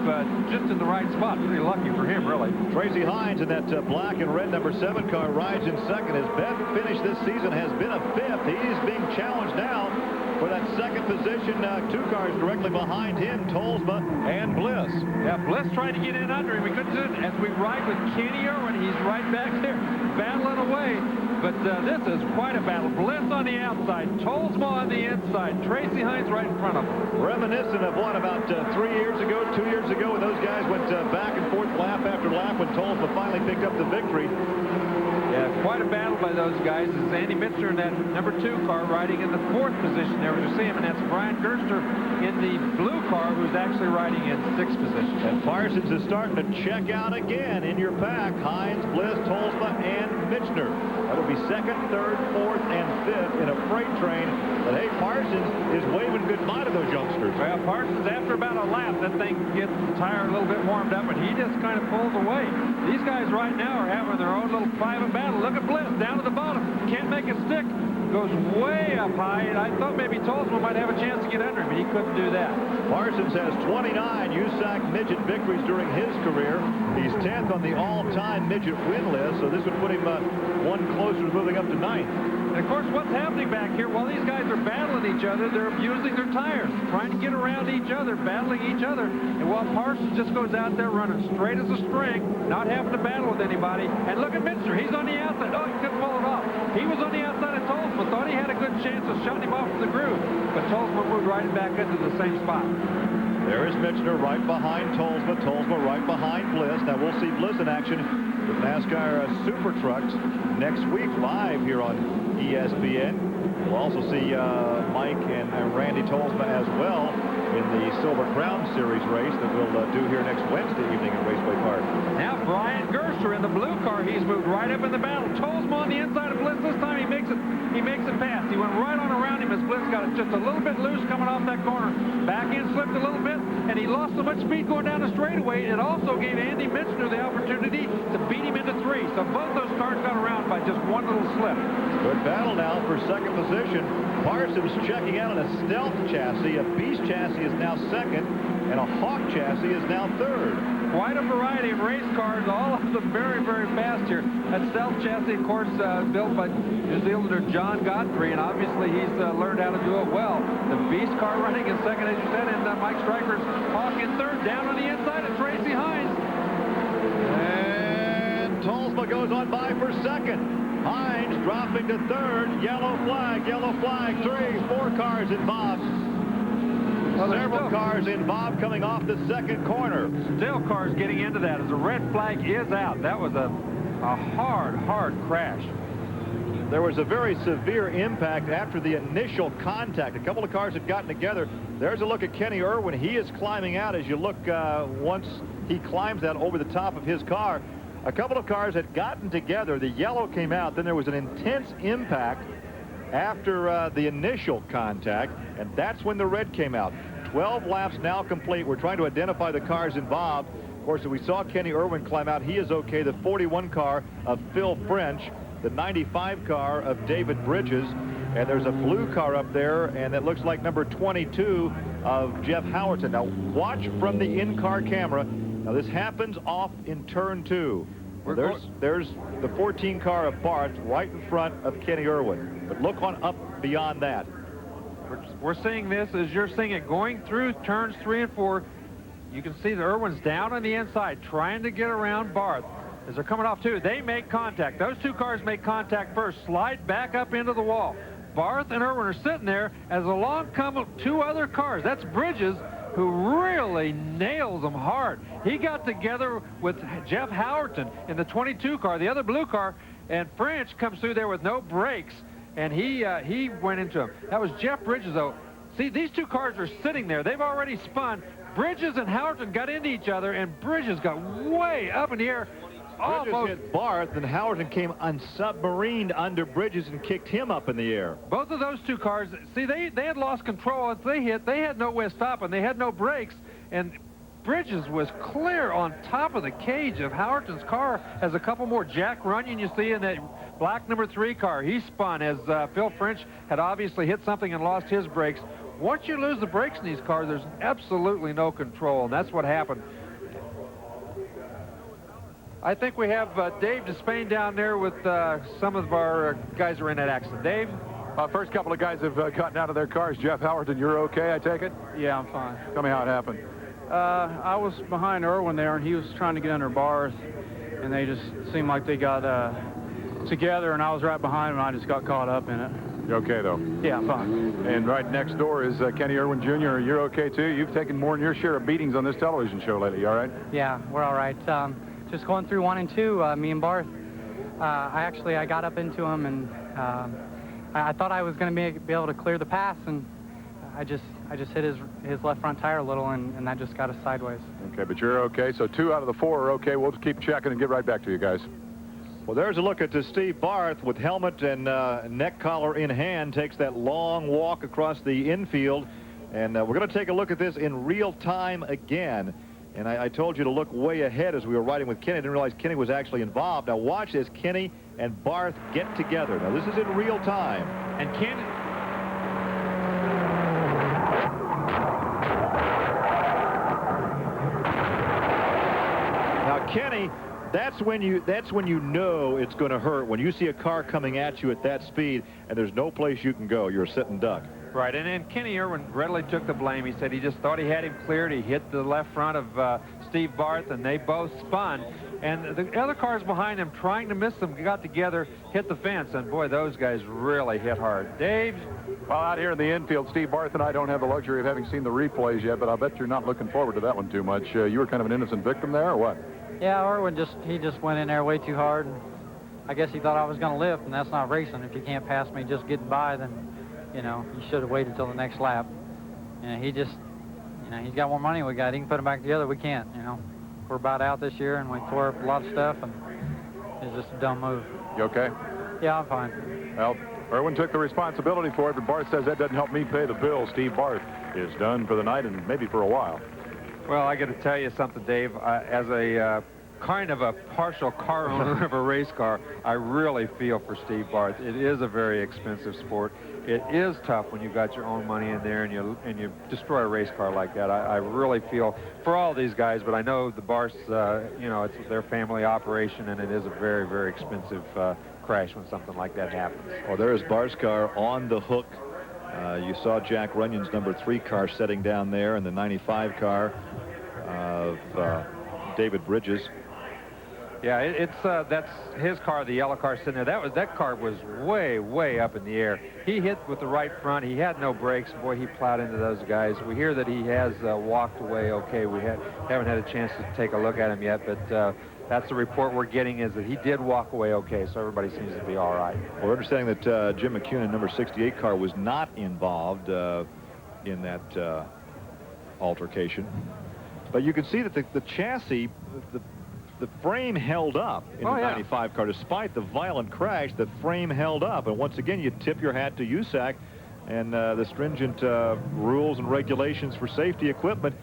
just in the right spot. Pretty lucky for him, really. Tracy Hines in that black and red number 7 car rides in 2nd. His best finish this season has been a 5th. He's being challenged now for that 2nd position. 2 cars directly behind him, Tolsma and Bliss. Yeah, Bliss tried to get in under him. We couldn't do it. As we ride with Kenny Irwin, he's right back there battling away. But this is quite a battle. Bliss on the outside, Tolsma on the inside, Tracy Hines right in front of him. Reminiscent of one about 3 years ago, 2 years ago, when those guys went back and forth lap after lap when Tolsma finally picked up the victory. Yeah, quite a battle by those guys. It's Andy Minster in that number 2 car riding in the 4th position there, as you see him, and that's Brian Gerster in the blue car, who's actually riding in 6th position. And Parsons is starting to check out again in your pack. Hines, Bliss, Tolsma, and Michener. That'll be 2nd, 3rd, 4th, and 5th in a freight train. But hey, Parsons is waving goodbye to those youngsters. Well, Parsons, after about a lap, that thing gets the tire a little bit warmed up, and he just kind of pulls away. These guys right now are having their own little private battle. Look at Bliss down to the bottom. Can't make it stick. Goes way up high, and I thought maybe Tolsma might have a chance to get under him, but he couldn't do that. Parsons has 29 USAC Midget victories during his career. He's 10th on the all-time Midget win list, so this would put him one closer to moving up to 9th. And of course, what's happening back here, while these guys are battling each other, they're abusing their tires, trying to get around each other, battling each other. And while Parsons just goes out there running straight as a string, not having to battle with anybody. And look at Minster, he's on the outside. Oh, he couldn't pull it off. He was on the outside of Tolsma, thought he had a good chance of shutting him off from the groove, but Tolsma moved right back into the same spot. There is Michener right behind Tolsma. Tolsma right behind Bliss. Now we'll see Bliss in action with NASCAR Super Trucks next week live here on ESPN. We'll also see Mike and Randy Tolsma as well in the Silver Crown Series race that we'll do here next Wednesday evening at Raceway Park. Now Brian Gerster in the blue car. He's moved right up in the battle. Tolsma on the inside of Bliss. This time he makes it past. He went right on around him as Bliss got it just a little bit loose coming off that corner. Back in slipped a little bit, and he lost so much speed going down the straightaway. It also gave Andy Michener the opportunity to beat him into 3. So both those cars got around by just one little slip. Good battle now for 2nd position. Parsons checking out on a Stealth chassis. A Beast chassis is now 2nd, and a Hawk chassis is now 3rd. Quite a variety of race cars, all of them very, very fast here. That Stealth chassis, of course, built by New Zealander John Godfrey, and obviously he's learned how to do it well. The Beast car running in 2nd, as you said, and Mike Stryker's Hawk in 3rd, down on the inside of Tracy Hines. And Tolsma goes on by for 2nd. Hines dropping to 3rd. Yellow flag, 3, 4 cars involved. Several cars involved coming off the 2nd corner. Still cars getting into that as the red flag is out. That was a hard crash. There was a very severe impact after the initial contact. A couple of cars had gotten together. There's a look at Kenny Irwin. He is climbing out as you look once he climbs out over the top of his car. A couple of cars had gotten together. The yellow came out. Then there was an intense impact. after the initial contact, and that's when the red came out. 12 laps now complete. We're trying to identify the cars involved. Of course, we saw Kenny Irwin climb out. He is okay. The 41 car of Phil French, the 95 car of David Bridges, and there's a blue car up there, and it looks like number 22 of Jeff Howerton. Now, watch from the in-car camera. Now, this happens off in turn 2. There's the 14 car of Barth right in front of Kenny Irwin. But look on up beyond that. We're seeing this as you're seeing it going through turns 3 and 4. You can see the Irwin's down on the inside trying to get around Barth. As they're coming off too, they make contact. Those two cars make contact first, slide back up into the wall. Barth and Irwin are sitting there as along come 2 other cars. That's Bridges, who really nails them hard. He got together with Jeff Howerton in the 22 car, the other blue car, and French comes through there with no brakes, and he went into him. That was Jeff Bridges, though. See, these 2 cars are sitting there. They've already spun. Bridges and Howerton got into each other, and Bridges got way up in the air. Bridges hit Barth, and Howerton came unsubmarined under Bridges and kicked him up in the air. Both of those 2 cars, see, they had lost control. As they hit, they had no way of stopping. They had no brakes, and Bridges was clear on top of the cage of Howerton's car. As a couple more. Jack Runyon, you see, in that black number 3 car. He spun as Phil French had obviously hit something and lost his brakes. Once you lose the brakes in these cars, there's absolutely no control, and that's what happened. I think we have Dave Despain down there with some of our guys who are in that accident. Dave? First couple of guys have gotten out of their cars. Jeff Howerton, you're okay, I take it? Yeah, I'm fine. Tell me how it happened. I was behind Irwin there, and he was trying to get under bars, and they just seemed like they got together, and I was right behind him, and I just got caught up in it. You okay, though? Yeah, I'm fine. And right next door is Kenny Irwin Jr. You're okay, too? You've taken more than your share of beatings on this television show lately. You all right? Yeah, we're all right. Just going through 1 and 2, me and Barth. I got up into him, and I thought I was going to be able to clear the pass, and I just hit his left front tire a little, and that just got us sideways. Okay, but you're okay. So 2 out of the 4 are okay. We'll just keep checking and get right back to you guys. Well, there's a look at Steve Barth with helmet and neck collar in hand, takes that long walk across the infield, and we're going to take a look at this in real time again. And I told you to look way ahead as we were riding with Kenny. I didn't realize Kenny was actually involved. Now watch as Kenny and Barth get together. Now this is in real time. And Kenny... Now Kenny, that's when you know it's going to hurt. When you see a car coming at you at that speed and there's no place you can go, you're a sitting duck. Right, and Kenny Irwin readily took the blame. He said he just thought he had him cleared. He hit the left front of Steve Barth, and they both spun. And the other cars behind him, trying to miss them, got together, hit the fence, and boy, those guys really hit hard. Dave? Well, out here in the infield, Steve Barth and I don't have the luxury of having seen the replays yet, but I bet you're not looking forward to that one too much. You were kind of an innocent victim there, or what? Yeah, Irwin just went in there way too hard. And I guess he thought I was going to lift, and that's not racing. If you can't pass me just getting by, then, you know, you should have waited till the next lap. And he just, you know, he's got more money we got. He can put them back together. We can't, you know. We're about out this year, and we tore up a lot of stuff, and it's just a dumb move. You okay? Yeah, I'm fine. Well, Irwin took the responsibility for it, but Barth says that doesn't help me pay the bill. Steve Barth is done for the night and maybe for a while. Well, I got to tell you something, Dave. As a kind of a partial car owner of a race car, I really feel for Steve Barth. It is a very expensive sport. It is tough when you've got your own money in there and you destroy a race car like that. I really feel for all these guys, but I know the Barths, you know, it's their family operation, and it is a very, very expensive crash when something like that happens. Well, there's Barth's car on the hook. You saw Jack Runyon's number 3 car setting down there, and the 95 car of David Bridges. Yeah, that's his car, the yellow car sitting there. That car was way, way up in the air. He hit with the right front. He had no brakes. Boy, he plowed into those guys. We hear that he has walked away okay. We haven't had a chance to take a look at him yet, but that's the report we're getting, is that he did walk away okay, so everybody seems to be all right. We're understanding that Jim McCune, number 68 car, was not involved in that altercation. But you can see that the chassis, the frame held up in the 95 car. Despite the violent crash, the frame held up. And once again, you tip your hat to USAC and the stringent rules and regulations for safety equipment.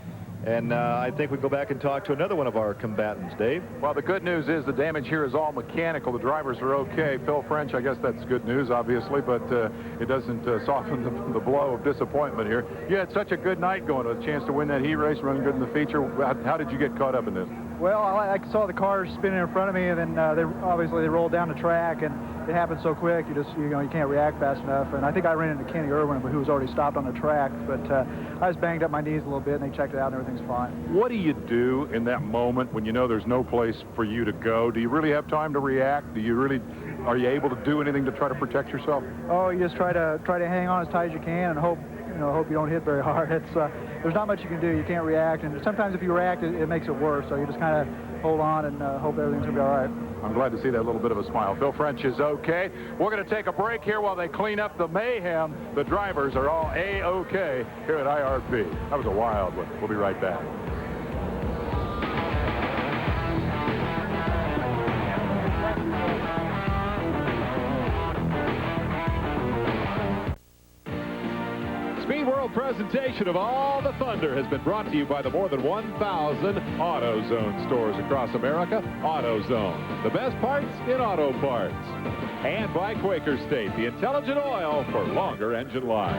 And I think we go back and talk to another one of our combatants, Dave. Well, the good news is the damage here is all mechanical. The drivers are okay. Phil French, I guess that's good news, obviously, but it doesn't soften the blow of disappointment here. You had such a good night going, with a chance to win that heat race, running good in the feature. How did you get caught up in this? Well, I saw the cars spinning in front of me, and then they rolled down the track, and it happened so quick. You can't react fast enough. And I think I ran into Kenny Irwin, who was already stopped on the track. But I was banged up my knees a little bit, and they checked it out, and everything's fine. What do you do in that moment when you know there's no place for you to go? Do you really have time to react? Are you able to do anything to try to protect yourself? Oh, you just try to hang on as tight as you can and hope you don't hit very hard. There's not much you can do. You can't react, and sometimes if you react, it makes it worse. So you just kind of hold on and hope everything's gonna be all right. I'm glad to see that little bit of a smile. Phil French is okay. We're going to take a break here while they clean up the mayhem. The drivers are all A-okay here at IRP. That was a wild one. We'll be right back. Speed World presentation of All the Thunder has been brought to you by the more than 1,000 AutoZone stores across America. AutoZone, the best parts in auto parts. And by Quaker State, the intelligent oil for longer engine life.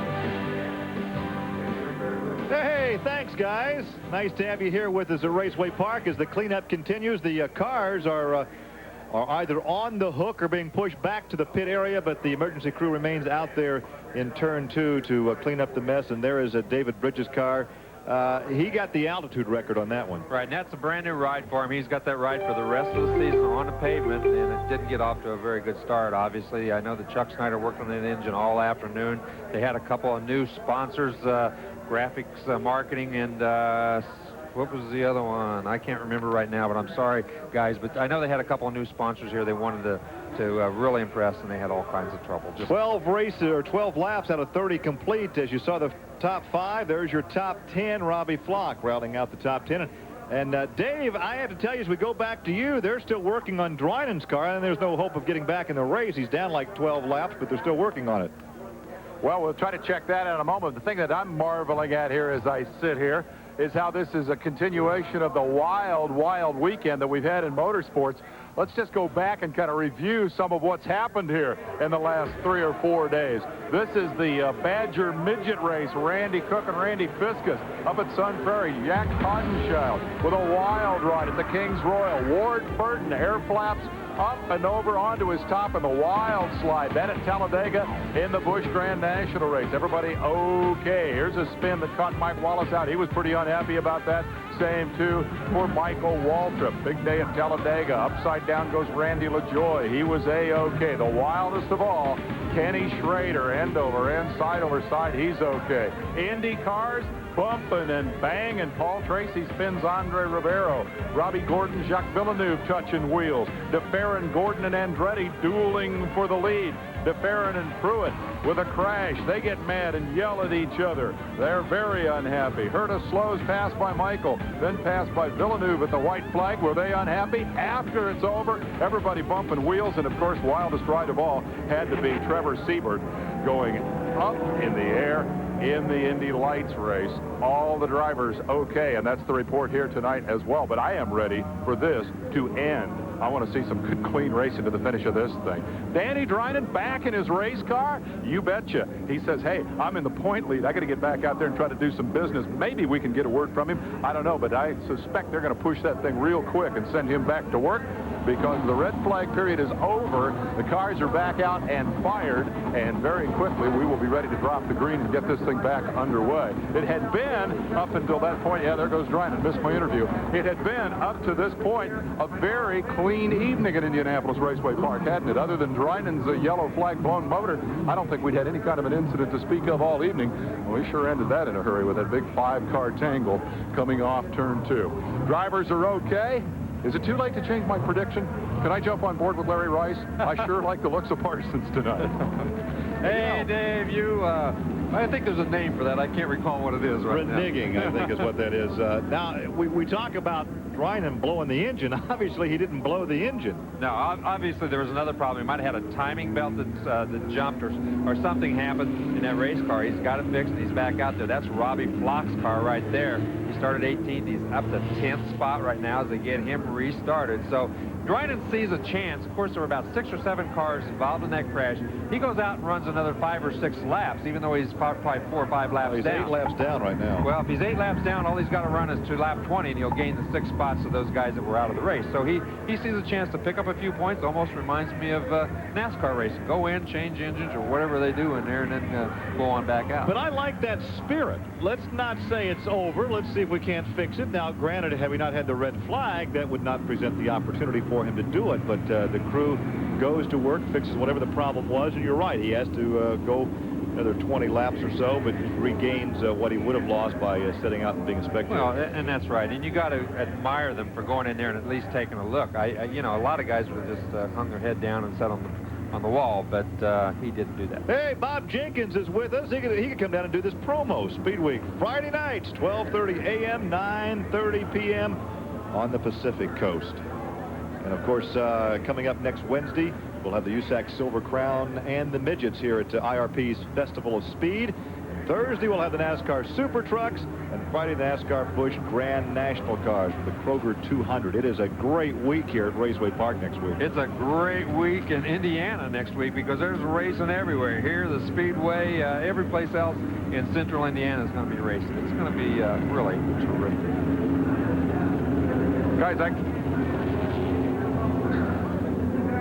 Hey, thanks, guys. Nice to have you here with us at Raceway Park as the cleanup continues. The cars are either on the hook or being pushed back to the pit area, but the emergency crew remains out there in turn 2 to clean up the mess. And there is a David Bridges' car. He got the altitude record on that one. Right, and that's a brand new ride for him. He's got that ride for the rest of the season on the pavement, and it didn't get off to a very good start, obviously. I know that Chuck Snyder worked on that engine all afternoon. They had a couple of new sponsors, graphics, marketing, and what was the other one? I can't remember right now, but I'm sorry, guys. But I know they had a couple of new sponsors here. They wanted to really impress, and they had all kinds of trouble. 12 laps out of 30 complete. As you saw the top 5, there's your top 10. Robbie Flock rounding out the top 10. And Dave, I have to tell you, as we go back to you, they're still working on Drynen's car, and there's no hope of getting back in the race. He's down like 12 laps, but they're still working on it. Well, we'll try to check that in a moment. The thing that I'm marveling at here as I sit here is how this is a continuation of the wild, wild weekend that we've had in motorsports. Let's just go back and kind of review some of what's happened here in the last 3 or 4 days. This is the Badger Midget race. Randy Cook and Randy Fiskus up at Sun Prairie. Jack Hodenschild with a wild ride at the Kings Royal. Ward Burton, air flaps up and over onto his top in the wild slide. Then at Talladega in the Busch Grand National race. Everybody okay. Here's a spin that caught Mike Wallace out. He was pretty unhappy about that. Same, too, for Michael Waltrip. Big day at Talladega. Upside down goes Randy LaJoie. He was A-okay. The wildest of all, Kenny Schrader. End over end, side over side. He's okay. Indy cars bumping and banging. Paul Tracy spins Andre Rivero. Robbie Gordon, Jacques Villeneuve touching wheels. DeFerrin, Gordon, and Andretti dueling for the lead. DeFerrin and Pruitt with a crash. They get mad and yell at each other. They're very unhappy. Herta slows past by Michael, then passed by Villeneuve at the white flag. Were they unhappy? After it's over, everybody bumping wheels, and of course, wildest ride of all had to be Trevor Siebert going up in the air in the Indy Lights race. All the drivers okay, and that's the report here tonight as well. But I am ready for this to end. I want to see some good, clean racing to the finish of this thing. Danny Drynen back in his race car? You betcha. He says, hey, I'm in the point lead. I got to get back out there and try to do some business. Maybe we can get a word from him. I don't know, but I suspect they're going to push that thing real quick and send him back to work, because the red flag period is over. The cars are back out and fired, and very quickly we will be ready to drop the green and get this thing back underway. It had been, up until that point, yeah, there goes Drynen, missed my interview. It had been, up to this point, a very clean evening at Indianapolis Raceway Park, hadn't it? Other than Drynen's yellow flag blown motor, I don't think we'd had any kind of an incident to speak of all evening. Well, we sure ended that in a hurry with that big 5-car tangle coming off turn 2. Drivers are okay. Is it too late to change my prediction? Can I jump on board with Larry Rice? I sure like the looks of Parsons tonight. Hey, Dave, you I think there's a name for that. I can't recall what it is right now. Reneging, I think is what that is. Now, we talk about Drinan blowing the engine. Obviously, he didn't blow the engine. No, obviously there was another problem. He might have had a timing belt that jumped or something happened in that race car. He's got it fixed and he's back out there. That's Robbie Flock's car right there. He started 18th. He's up to 10th spot right now as they get him restarted. So Drinan sees a chance. Of course, there were about 6 or 7 cars involved in that crash. He goes out and runs another 5 or 6 laps, even though he's probably 4 or 5 laps down. He's 8 laps down right now. Well, if he's 8 laps down, all he's got to run is to lap 20, and he'll gain the 6 spots of those guys that were out of the race. So he sees a chance to pick up a few points. Almost reminds me of NASCAR racing. Go in, change engines, or whatever they do in there, and then go on back out. But I like that spirit. Let's not say it's over. Let's see if we can't fix it. Now, granted, had we not had the red flag, that would not present the opportunity for him to do it. But the crew goes to work, fixes whatever the problem was, and you're right. He has to go another 20 laps or so, but regains what he would have lost by setting out and being a spectator. Well, and that's right. And you got to admire them for going in there and at least taking a look. You know, a lot of guys would have just hung their head down and sat on the wall, but he didn't do that. Hey, Bob Jenkins is with us. He could come down and do this promo. Speed Week, Friday nights, 12:30 a.m., 9:30 p.m. on the Pacific Coast. And, of course, coming up next Wednesday, we'll have the USAC Silver Crown and the Midgets here at IRP's Festival of Speed. And Thursday, we'll have the NASCAR Super Trucks, and Friday, the NASCAR Busch Grand National Cars for the Kroger 200. It is a great week here at Raceway Park next week. It's a great week in Indiana next week because there's racing everywhere. Here, the Speedway, every place else in central Indiana is going to be racing. It's going to be really terrific. Guys,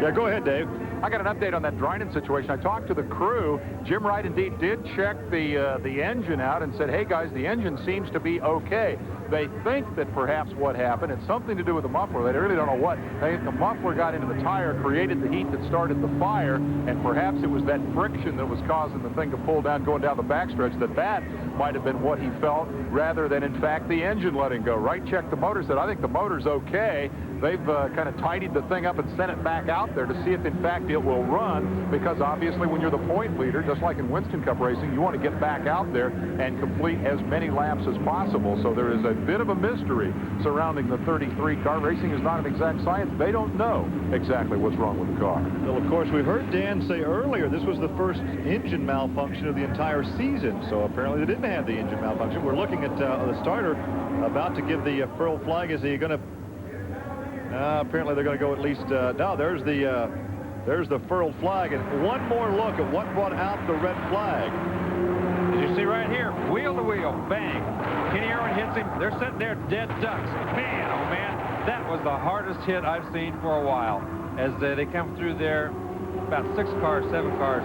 Yeah, go ahead, Dave. I got an update on that Drinan situation. I talked to the crew. Jim Wright indeed did check the engine out and said, hey, guys, the engine seems to be okay. They think that perhaps what happened, it's something to do with the muffler. They really don't know what. They think the muffler got into the tire, created the heat that started the fire, and perhaps it was that friction that was causing the thing to pull down, going down the backstretch, that might have been what he felt, rather than, in fact, the engine letting go. Wright checked the motor, said, I think the motor's okay. They've kind of tidied the thing up and sent it back out there to see if, in fact, it will run, because obviously when you're the point leader, just like in Winston Cup racing, you want to get back out there and complete as many laps as possible. So there is a bit of a mystery surrounding the 33 car. Racing is not an exact science. They don't know exactly what's wrong with the car. Well, of course, we heard Dan say earlier this was the first engine malfunction of the entire season, so apparently they didn't have the engine malfunction. We're looking at the starter about to give the furl flag. Is he going to... apparently they're going to go at least... no, there's the furled flag. And one more look at what brought out the red flag. As you see right here, wheel to wheel, bang. Kenny Irwin hits him. They're sitting there dead ducks. Man, oh man, that was the hardest hit I've seen for a while. As they come through there, about 6 cars, 7 cars.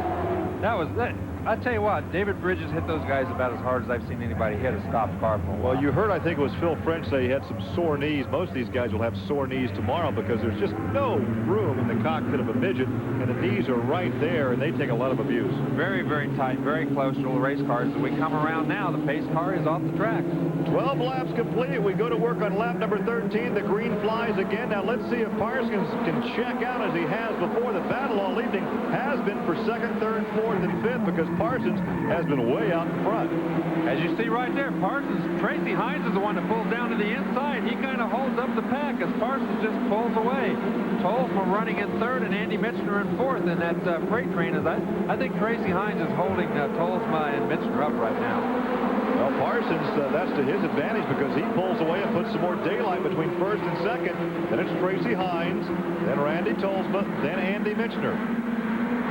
That was that. I tell you what, David Bridges hit those guys about as hard as I've seen anybody hit a stopped car for a while. Well, you heard, I think it was Phil French say he had some sore knees. Most of these guys will have sore knees tomorrow because there's just no room in the cockpit of a midget, and the knees are right there, and they take a lot of abuse. Very, very tight, very close to the race cars. As we come around now, the pace car is off the track. 12 laps complete. We go to work on lap number 13. The green flies again. Now let's see if Parsons can check out as he has before. The battle all evening has been for 2nd, 3rd, 4th, and 5th because Parsons has been way out in front. As you see right there, Parsons, Tracy Hines is the one that pulls down to the inside. He kind of holds up the pack as Parsons just pulls away. Tolsma running in 3rd and Andy Michener in 4th. And that freight train is, I think Tracy Hines is holding Tolsma and Michener up right now. Well, Parsons, that's to his advantage because he pulls away and puts some more daylight between 1st and 2nd. Then it's Tracy Hines, then Randy Tolsma, then Andy Michener.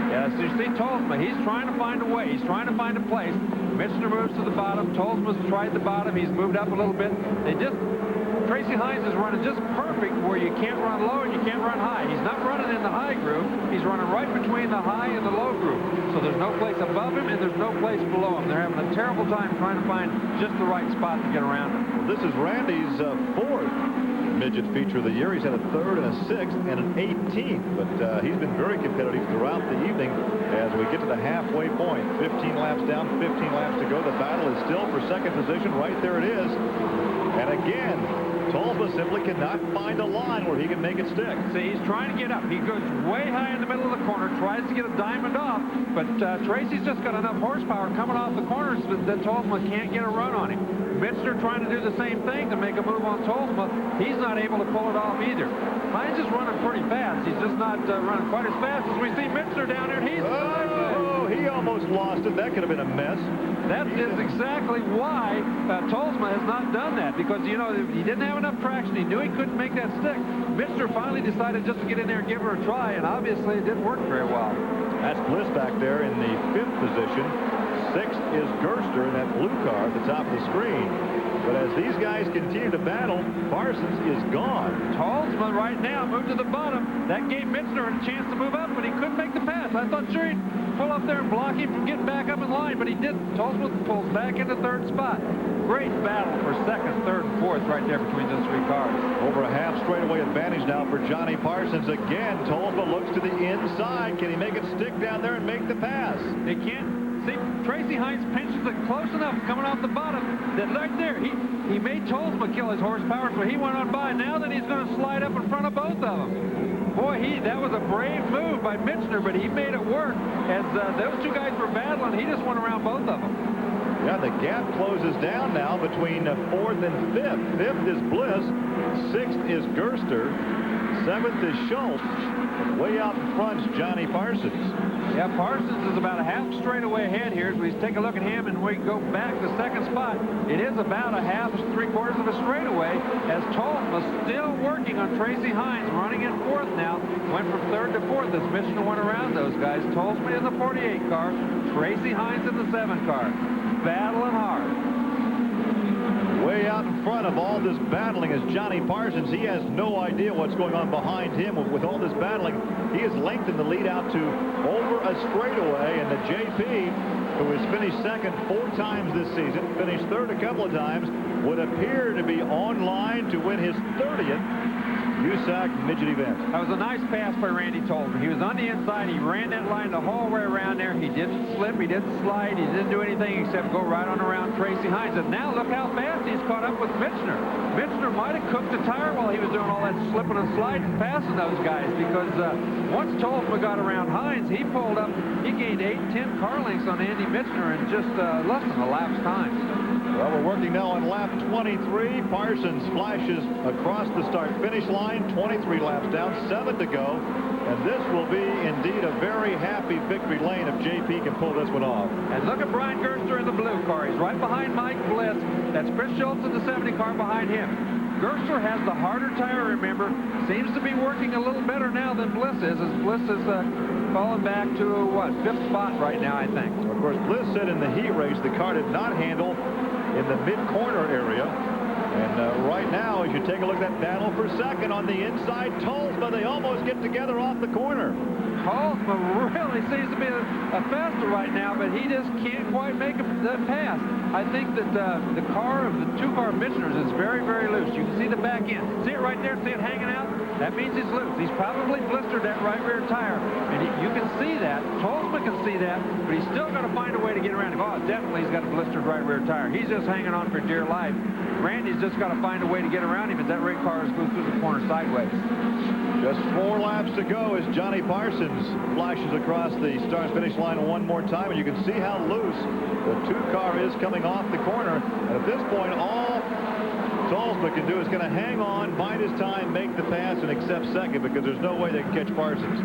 Yeah, so you see Tolsma, he's trying to find a way. He's trying to find a place. Michener moves to the bottom. Tolsma's tried the bottom. He's moved up a little bit. Tracy Hines is running just perfect where you can't run low and you can't run high. He's not running in the high groove. He's running right between the high and the low groove. So there's no place above him and there's no place below him. They're having a terrible time trying to find just the right spot to get around him. Well, this is Randy's 4th midget feature of the year. He's had a 3rd and a 6th and an 18th, but he's been very competitive throughout the evening as we get to the halfway point. 15 laps down, 15 laps to go. The battle is still for 2nd position. Right there it is. And again, Tolsma simply cannot find a line where he can make it stick. See, he's trying to get up. He goes way high in the middle of the corner, tries to get a diamond off, but Tracy's just got enough horsepower coming off the corners that Tolsma can't get a run on him. Michener trying to do the same thing to make a move on Tolsma. He's not able to pull it off either. Hines is running pretty fast. He's just not running quite as fast as we see Michener down there. He's he almost lost it. That could have been a mess. That is exactly why Tolsma has not done that, because, you know, he didn't have enough traction. He knew he couldn't make that stick. Michener finally decided just to get in there and give her a try, and obviously it didn't work very well. That's Bliss back there in the 5th position. 6th is Gerster in that blue car at the top of the screen. But as these guys continue to battle, Parsons is gone. Tolsma right now moved to the bottom. That gave Michener a chance to move up, but he couldn't make the pass. I thought sure he'd pull up there and block him from getting back up in line, but he didn't. Tolsma pulls back into 3rd spot. Great battle for 2nd, 3rd, and 4th right there between those 3 cars. Over a half straightaway advantage now for Johnny Parsons. Again, Tolsma looks to the inside. Can he make it stick down there and make the pass? He can't. See, Tracy Hines pinches it close enough coming off the bottom that right there, he made Tolsma kill his horsepower, so he went on by. Now then he's going to slide up in front of both of them. Boy, that was a brave move by Michener, but he made it work. As those 2 guys were battling, he just went around both of them. Yeah, the gap closes down now between 4th and 5th. 5th is Bliss. 6th is Gerster. 7th is Schultz. Way out in front is Johnny Parsons. Yeah, Parsons is about a half straightaway ahead here. As we take a look at him and we go back to 2nd spot, it is about a half, 3/4 of a straightaway, as Tolsma still working on Tracy Hines, running in 4th now. Went from 3rd to 4th as Michener went around those guys. Tolsma in the 48 car, Tracy Hines in the 7 car. Battling hard. Way out in front of all this battling is Johnny Parsons. He has no idea what's going on behind him. With all this battling, he has lengthened the lead out to over a straightaway, and the JP, who has finished 2nd 4 times this season, finished 3rd a couple of times, would appear to be on line to win his 30th USAC Midget event. That was a nice pass by Randy Tolsma. He was on the inside. He ran that line the whole way around there. He didn't slip. He didn't slide. He didn't do anything except go right on around Tracy Hines. And now look how fast he's caught up with Michener. Michener might have cooked a tire while he was doing all that slipping and sliding, passing those guys, because once Tolsma got around Hines, he pulled up. He gained 8-10 car lengths on Andy Michener in just less than a lap's time. Well, we're working now on lap 23. Parsons flashes across the start-finish line, 23 laps down, 7 to go. And this will be indeed a very happy victory lane if JP can pull this one off. And look at Brian Gerster in the blue car. He's right behind Mike Bliss. That's Chris Schultz in the 70 car behind him. Gerster has the harder tire, remember. Seems to be working a little better now than Bliss is, as Bliss is falling back to, what, 5th spot right now, I think. Of course, Bliss said in the heat race the car did not handle in the mid-corner area. And right now, as you take a look at that battle for 2nd on the inside, Tolsma, they almost get together off the corner. Tolsma really seems to be a faster right now, but he just can't quite make that pass. I think that the car of the 2-car Michener's is very, very loose. You can see the back end. See it right there? See it hanging out? That means he's loose. He's probably blistered that right rear tire. And you can see that. Tolsma can see that, but he's still got to find a way to get around him. Oh, definitely he's got a blistered right rear tire. He's just hanging on for dear life. Randy's just got to find a way to get around him as that red car goes through the corner sideways. Just 4 laps to go as Johnny Parsons flashes across the start-finish line one more time, and you can see how loose the 2-car is coming off the corner. And at this point, all Tolsma can do is going to hang on, bide his time, make the pass, and accept 2nd, because there's no way they can catch Parsons.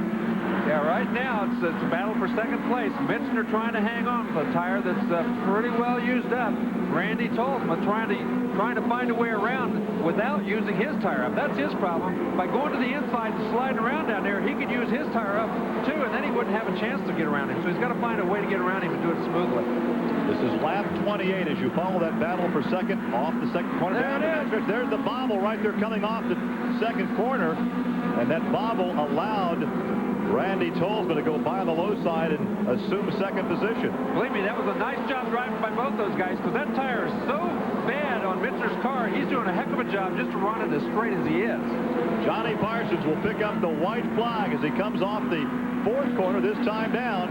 Yeah, right now it's a battle for 2nd place. Michener trying to hang on with a tire that's pretty well used up. Randy Tolsma trying to find a way around without using his tire up. That's his problem. By going to the inside and sliding around down there, he could use his tire up too, and then he wouldn't have a chance to get around him. So he's got to find a way to get around him and do it smoothly. This is lap 28 as you follow that battle for 2nd off the 2nd corner. There's the bobble right there coming off the 2nd corner, and that bobble allowed Randy Tolsma to go by the low side and assume 2nd position. Believe me, that was a nice job driving by both those guys, because that tire is so bad on Michener's car. He's doing a heck of a job just to run it as straight as he is. Johnny Parsons will pick up the white flag as he comes off the 4th corner, this time down.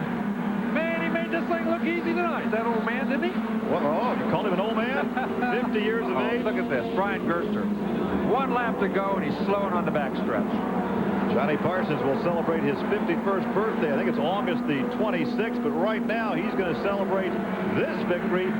Man, he made this thing look easy tonight, that old man, didn't he? Well, oh, you called him an old man? 50 years of age. Look at this, Brian Gerster. 1 lap to go, and he's slowing on the backstretch. Johnny Parsons will celebrate his 51st birthday. I think it's August the 26th, but right now he's going to celebrate this victory,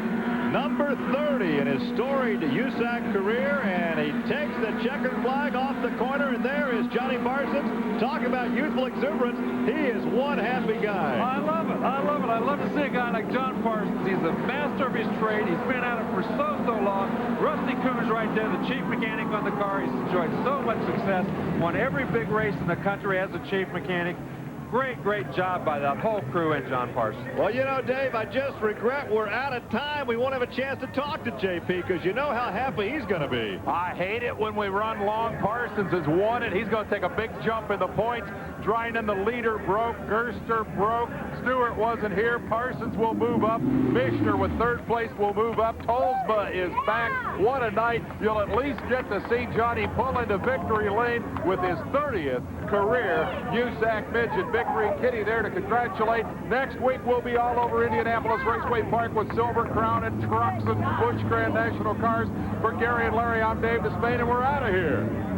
number 30 in his storied USAC career, and he takes the checkered flag off the corner, and there is Johnny Parsons. Talk about youthful exuberance. He is one happy guy. I love it. I love it. I love to see a guy like John Parsons. He's a master of his trade. He's been at it for so long. Rusty Coombs right there, the chief mechanic on the car. He's enjoyed so much success. Won every big race in the country as a chief mechanic. Great job by that whole crew and John Parsons. Well, you know, Dave, I just regret we're out of time. We won't have a chance to talk to JP because you know how happy he's going to be. I hate it when we run long. Parsons has won it. He's going to take a big jump in the points. Dryden, the leader, broke. Gerster broke. Stewart wasn't here. Parsons will move up. Mishner with 3rd place will move up. Tolsma is back. What a night. You'll at least get to see Johnny pull into victory lane with his 30th career USAC Midget victory. Kitty there to congratulate. Next week we'll be all over Indianapolis Raceway Park with Silver Crown and trucks and Busch Grand National cars. For Gary and Larry, I'm Dave Despain, and we're out of here.